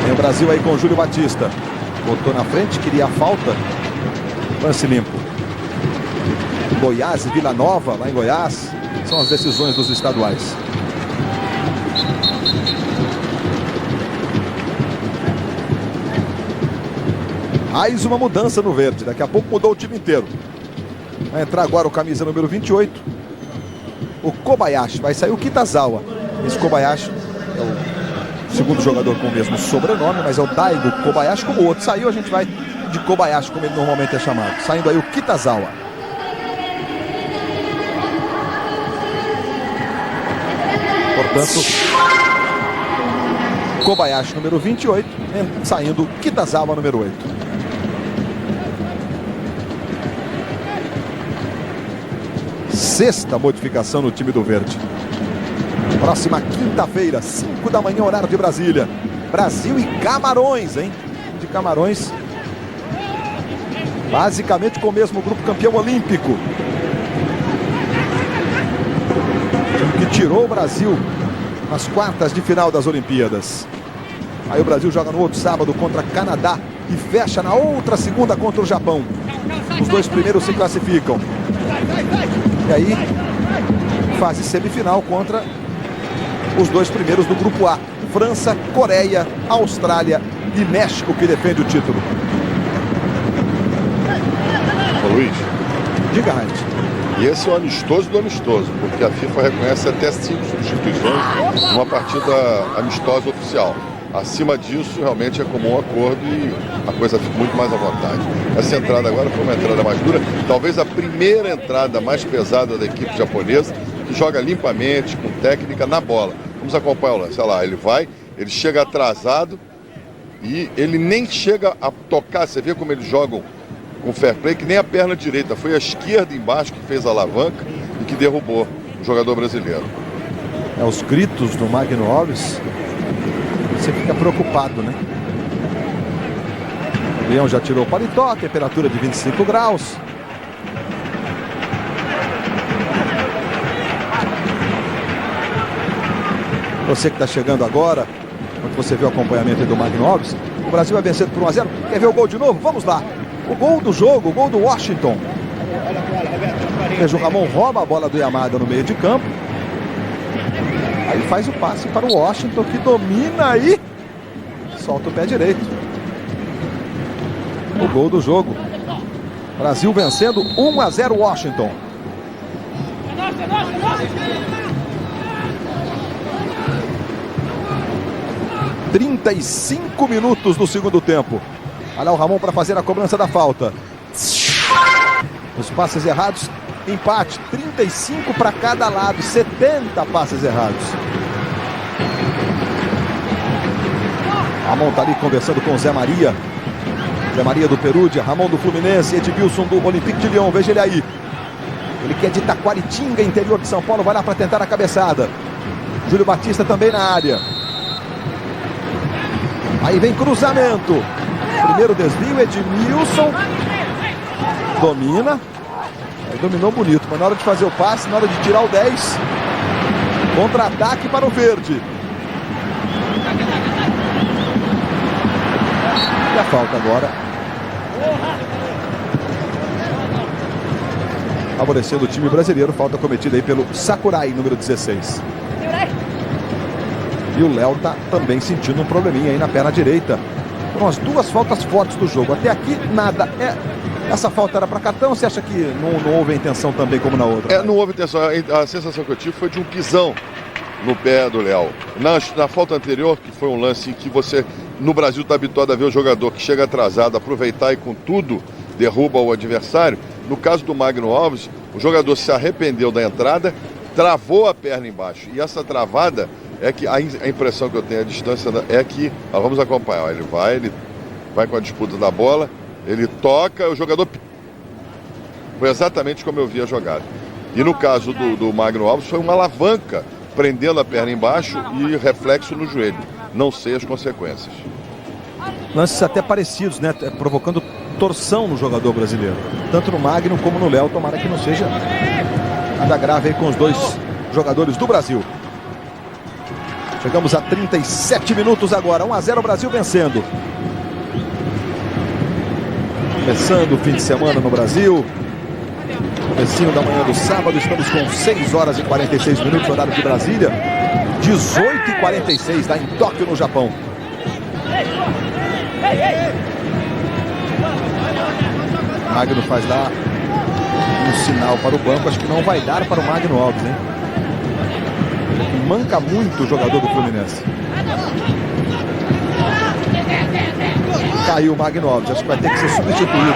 Tem o Brasil aí com o Júlio Batista. Botou na frente, queria a falta. Lance limpo. Goiás e Vila Nova, lá em Goiás. São as decisões dos estaduais. Mais uma mudança no verde. Daqui a pouco mudou o time inteiro. Vai entrar agora o camisa número 28. O Kobayashi. Vai sair o Kitazawa. Esse Kobayashi é o segundo jogador com o mesmo sobrenome, mas é o Daigo Kobayashi. Como o outro saiu, a gente vai de Kobayashi, como ele normalmente é chamado. Saindo aí o Kitazawa. Portanto, Kobayashi, número 28, saindo Kitazawa, número 8. Sexta modificação no time do verde. Próxima quinta-feira, 5 da manhã, horário de Brasília. Brasil e Camarões, hein? De Camarões, basicamente com o mesmo grupo campeão olímpico, que tirou o Brasil nas quartas de final das Olimpíadas. Aí o Brasil joga no outro sábado contra Canadá e fecha na outra segunda contra o Japão. Os dois primeiros se classificam. E aí, fase semifinal contra os dois primeiros do grupo A. França, Coreia, Austrália e México, que defende o título. Ô Luiz, diga, Heinz. E esse é o amistoso do amistoso, porque a FIFA reconhece até 5 substituições numa partida amistosa oficial. Acima disso, realmente é comum um acordo e a coisa fica muito mais à vontade. Essa entrada agora foi uma entrada mais dura, talvez a primeira entrada mais pesada da equipe japonesa, que joga limpamente, com técnica, na bola. Vamos acompanhar o lance. Olha lá, ele chega atrasado e ele nem chega a tocar. Você vê como eles jogam com fair play, que nem a perna direita. Foi a esquerda embaixo que fez a alavanca e que derrubou o jogador brasileiro. Os gritos do Magno Alves, você fica preocupado, né? O Leão já tirou o paletó, temperatura de 25 graus. Você que está chegando agora, quando você vê o acompanhamento do Magno Alves, o Brasil vai vencendo por 1-0. Quer ver o gol de novo? Vamos lá. O gol do jogo, o gol do Washington. Veja, o Ramon rouba a bola do Yamada no meio de campo. Aí faz o passe para o Washington, que domina aí. Solta o pé direito. O gol do jogo. Brasil vencendo 1-0 Washington. 35 minutos do segundo tempo. Olha lá o Ramon para fazer a cobrança da falta. Os passes errados, empate. 35 para cada lado, 70 passes errados. Ramon está ali conversando com o Zé Maria. Zé Maria do Perúdia, Ramon do Fluminense, Edmilson do Olympique de Lyon. Veja ele aí. Ele que é de Taquaritinga, interior de São Paulo, vai lá para tentar a cabeçada. Júlio Batista também na área. Aí vem cruzamento. Primeiro desvio, Edmilson. Domina. Aí dominou bonito, mas na hora de fazer o passe, na hora de tirar o 10. Contra-ataque para o verde. E a falta agora. Favorecendo o time brasileiro. Falta cometida aí pelo Sakurai, número 16. E o Léo tá também sentindo um probleminha aí na perna direita. Foram as duas faltas fortes do jogo. Até aqui, nada. Essa falta era para cartão, você acha que não houve intenção também como na outra? Não houve intenção. A sensação que eu tive foi de um pisão no pé do Léo. Na falta anterior, que foi um lance que você, no Brasil, está habituado a ver o jogador que chega atrasado, aproveitar e com tudo derruba o adversário. No caso do Magno Alves, o jogador se arrependeu da entrada, travou a perna embaixo. E essa travada é que a impressão que eu tenho à distância é que, vamos acompanhar, ele vai com a disputa da bola, ele toca, o jogador... Foi exatamente como eu vi a jogada. E no caso do Magno Alves, foi uma alavanca, prendendo a perna embaixo e reflexo no joelho. Não sei as consequências. Lances até parecidos, né? Provocando torção no jogador brasileiro. Tanto no Magno como no Léo. Tomara que não seja nada grave aí com os dois jogadores do Brasil. Chegamos a 37 minutos agora. 1-0 Brasil vencendo. Começando o fim de semana no Brasil. Comecinho da manhã do sábado. Estamos com 6 horas e 46 minutos, horário de Brasília. 18h46 lá em Tóquio, no Japão. Magno faz lá um sinal para o banco. Acho que não vai dar para o Magno Alves, hein? Manca muito o jogador do Fluminense. Caiu o Magno Alves. Acho que vai ter que ser substituído.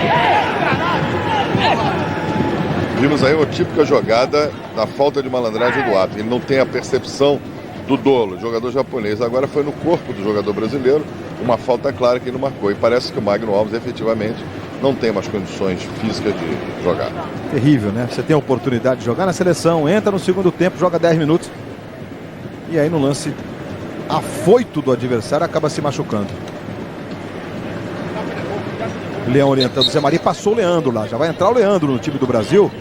Vimos aí uma típica jogada da falta de malandragem do árbitro. Ele não tem a percepção do Dolo, jogador japonês. Agora foi no corpo do jogador brasileiro, uma falta clara que ele não marcou. E parece que o Magno Alves efetivamente não tem mais condições físicas de jogar. Terrível, né? Você tem a oportunidade de jogar na seleção, entra no segundo tempo, joga 10 minutos. E aí no lance afoito do adversário acaba se machucando. O Leão orientando o Zé Maria, passou o Leandro lá. Já vai entrar o Leandro no time do Brasil.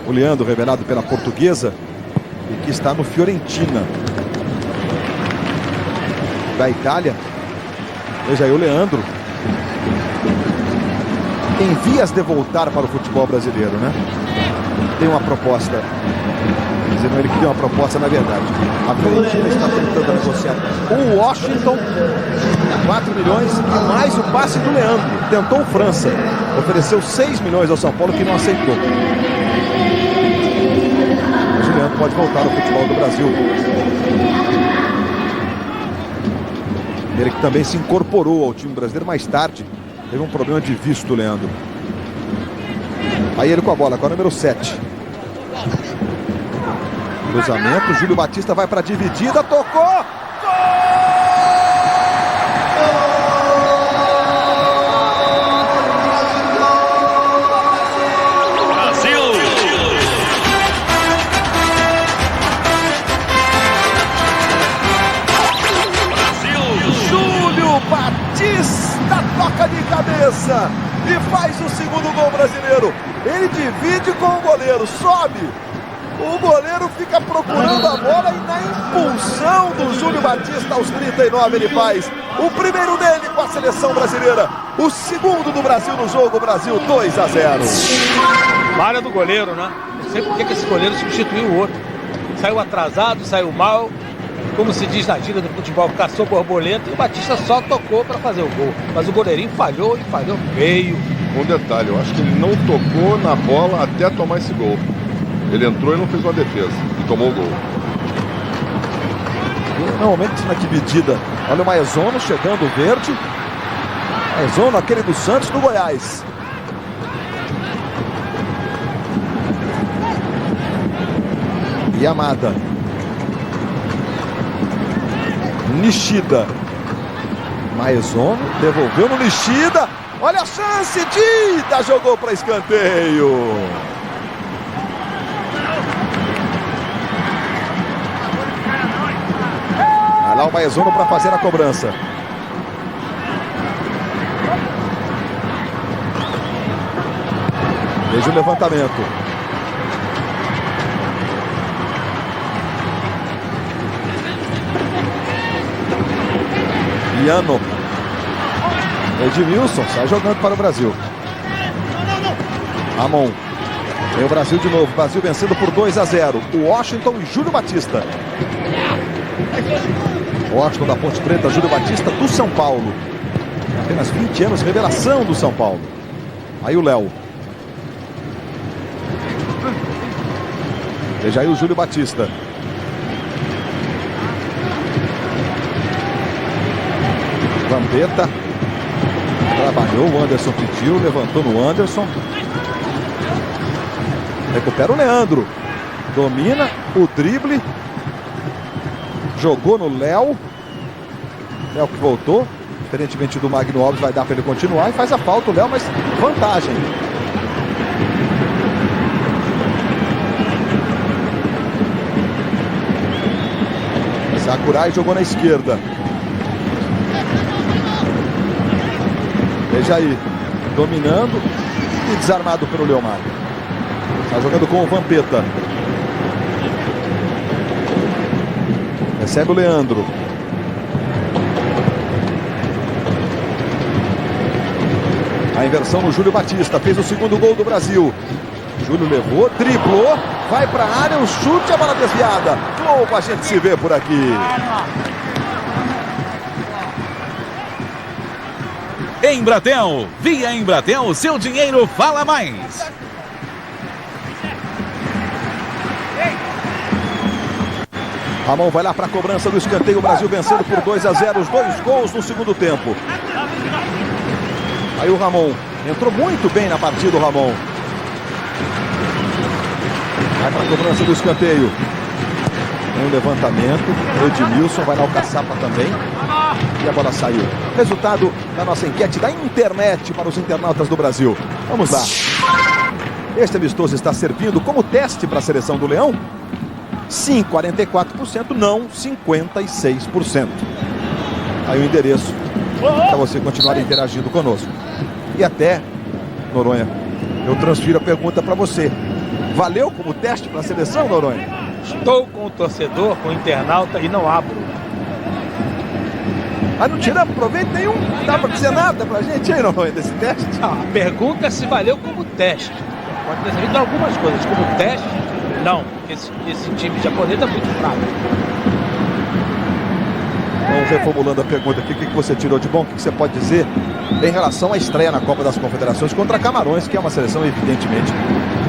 O Leandro, revelado pela Portuguesa, e que está no Fiorentina da Itália. Veja aí o Leandro, em vias de voltar para o futebol brasileiro, né? Tem uma proposta, dizendo ele que tem uma proposta, na verdade. A Fiorentina está tentando negociar o Washington, 4 milhões e mais o passe do Leandro. Tentou o França, ofereceu 6 milhões ao São Paulo, que não aceitou. Mas o Leandro pode voltar ao futebol do Brasil. Ele que também se incorporou ao time brasileiro mais tarde. Teve um problema de visto, o Leandro. Aí ele com a bola, com a número 7. Cruzamento, Júlio Batista vai para a dividida, tocou! Batista toca de cabeça e faz o segundo gol brasileiro. Ele divide com o goleiro, sobe. O goleiro fica procurando a bola e na impulsão do Júlio Batista aos 39 ele faz o primeiro dele com a seleção brasileira. O segundo do Brasil no jogo, Brasil 2-0. Falha do goleiro, né? Não sei por que esse goleiro substituiu o outro. Saiu atrasado, saiu mal. Como se diz na gíria do futebol, caçou borboleta e o Batista só tocou para fazer o gol. Mas o goleirinho falhou e falhou feio. Um detalhe, eu acho que ele não tocou na bola até tomar esse gol. Ele entrou e não fez uma defesa e tomou o gol. Normalmente na dividida, olha o Maezono chegando, verde. Maezono, aquele do Santos, do Goiás. Yamada. Nishida. Maezono devolveu no Nishida. Olha a chance, Dida jogou para escanteio. Vai lá o Maezono para fazer a cobrança. Veja o levantamento. Liano. Edmilson sai jogando para o Brasil. Ramon. Vem o Brasil de novo. Brasil vencendo por 2-0. O Washington e Júlio Batista. Washington da Ponte Preta, Júlio Batista do São Paulo. Apenas 20 anos, revelação do São Paulo. Aí o Léo. Veja aí o Júlio Batista. Vampeta. Trabalhou, o Anderson pediu, levantou no Anderson. Recupera o Leandro. Domina o drible. Jogou no Léo. Léo que voltou. Diferentemente do Magno Alves, vai dar para ele continuar. E faz a falta o Léo, mas vantagem. Sakurai jogou na esquerda. Veja aí, dominando e desarmado pelo Leomar. Está jogando com o Vampeta. Recebe o Leandro. A inversão no Júlio Batista. Fez o segundo gol do Brasil. Júlio levou, driblou, vai para a área, o chute, a bola desviada. Globo, a gente se vê por aqui. Embratel, via Embratel, seu dinheiro fala mais. Ramon vai lá para a cobrança do escanteio. O Brasil vencendo por 2-0, os 2 gols no segundo tempo. Aí o Ramon entrou muito bem na partida, o Ramon. Vai para a cobrança do escanteio. Tem um levantamento, o Edmilson vai lá o Caçapa também. E a bola saiu. Resultado da nossa enquete da internet para os internautas do Brasil. Vamos lá. Este amistoso está servindo como teste para a seleção do Leão? Sim, 44%, não, 56%. Aí o endereço para você continuar interagindo conosco. E até, Noronha, eu transfiro a pergunta para você. Valeu como teste para a seleção, Noronha? Estou com o torcedor, com o internauta e não abro. Mas não tiramos proveito nenhum. Não dá para dizer nada para a gente aí, Noronha, desse teste? A pergunta é se valeu como teste. Pode ter servido algumas coisas. Como teste, não. Esse time japonês é muito fraco. Vamos reformulando a pergunta aqui. O que você tirou de bom? O que você pode dizer em relação à estreia na Copa das Confederações contra Camarões, que é uma seleção evidentemente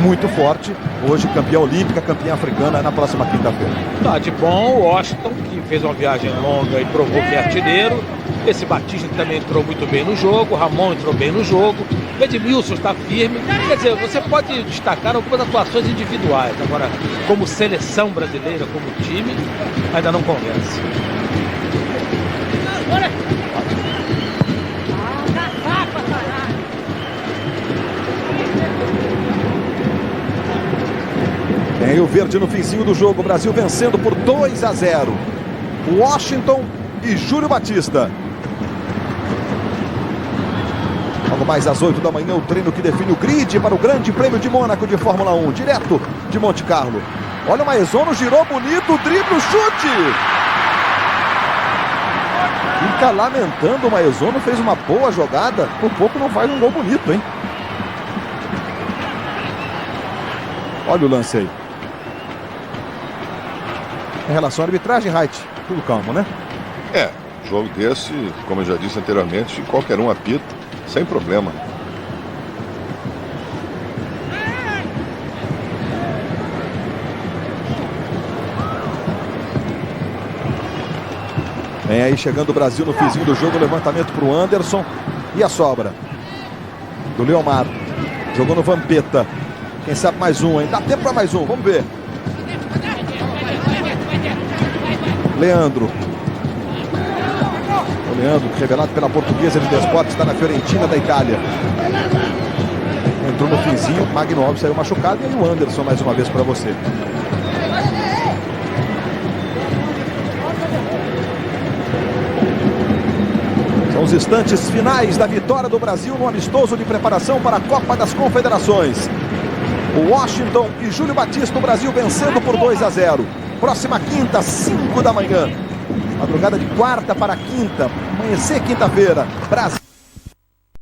muito forte. Hoje campeã olímpica, campeã africana na próxima quinta-feira. Tá de bom o Washington, que fez uma viagem longa e provou que é artilheiro. Esse Batista também entrou muito bem no jogo. O Ramon entrou bem no jogo. O Edmilson está firme. Quer dizer, você pode destacar algumas atuações individuais. Agora, como seleção brasileira, como time, ainda não convence. Tem o verde no finzinho do jogo. O Brasil vencendo por 2-0. Washington e Júlio Batista. Logo mais às 8 da manhã, o treino que define o grid para o Grande Prêmio de Mônaco de Fórmula 1, direto de Monte Carlo. Olha o Maezono, girou bonito, drible, chute! Fica lamentando o Maezono, fez uma boa jogada, por pouco não faz um gol bonito, hein? Olha o lance aí. Em relação à arbitragem, Wright, tudo calmo, né? Jogo desse, como eu já disse anteriormente, qualquer um apita, sem problema. Vem aí chegando o Brasil no finzinho do jogo, levantamento para o Anderson e a sobra do Leomar. Jogou no Vampeta. Quem sabe mais um, hein? Dá tempo para mais um, vamos ver. Leandro. O Leandro, revelado pela Portuguesa de Desportes, está na Fiorentina da Itália. Entrou no finzinho, Magno Alves saiu machucado e aí o Anderson mais uma vez para você. São os instantes finais da vitória do Brasil no amistoso de preparação para a Copa das Confederações. O Washington e Júlio Batista, o Brasil vencendo por 2-0. Próxima quinta, 5 da manhã. Madrugada de quarta para quinta. Amanhecer quinta-feira. Brasil.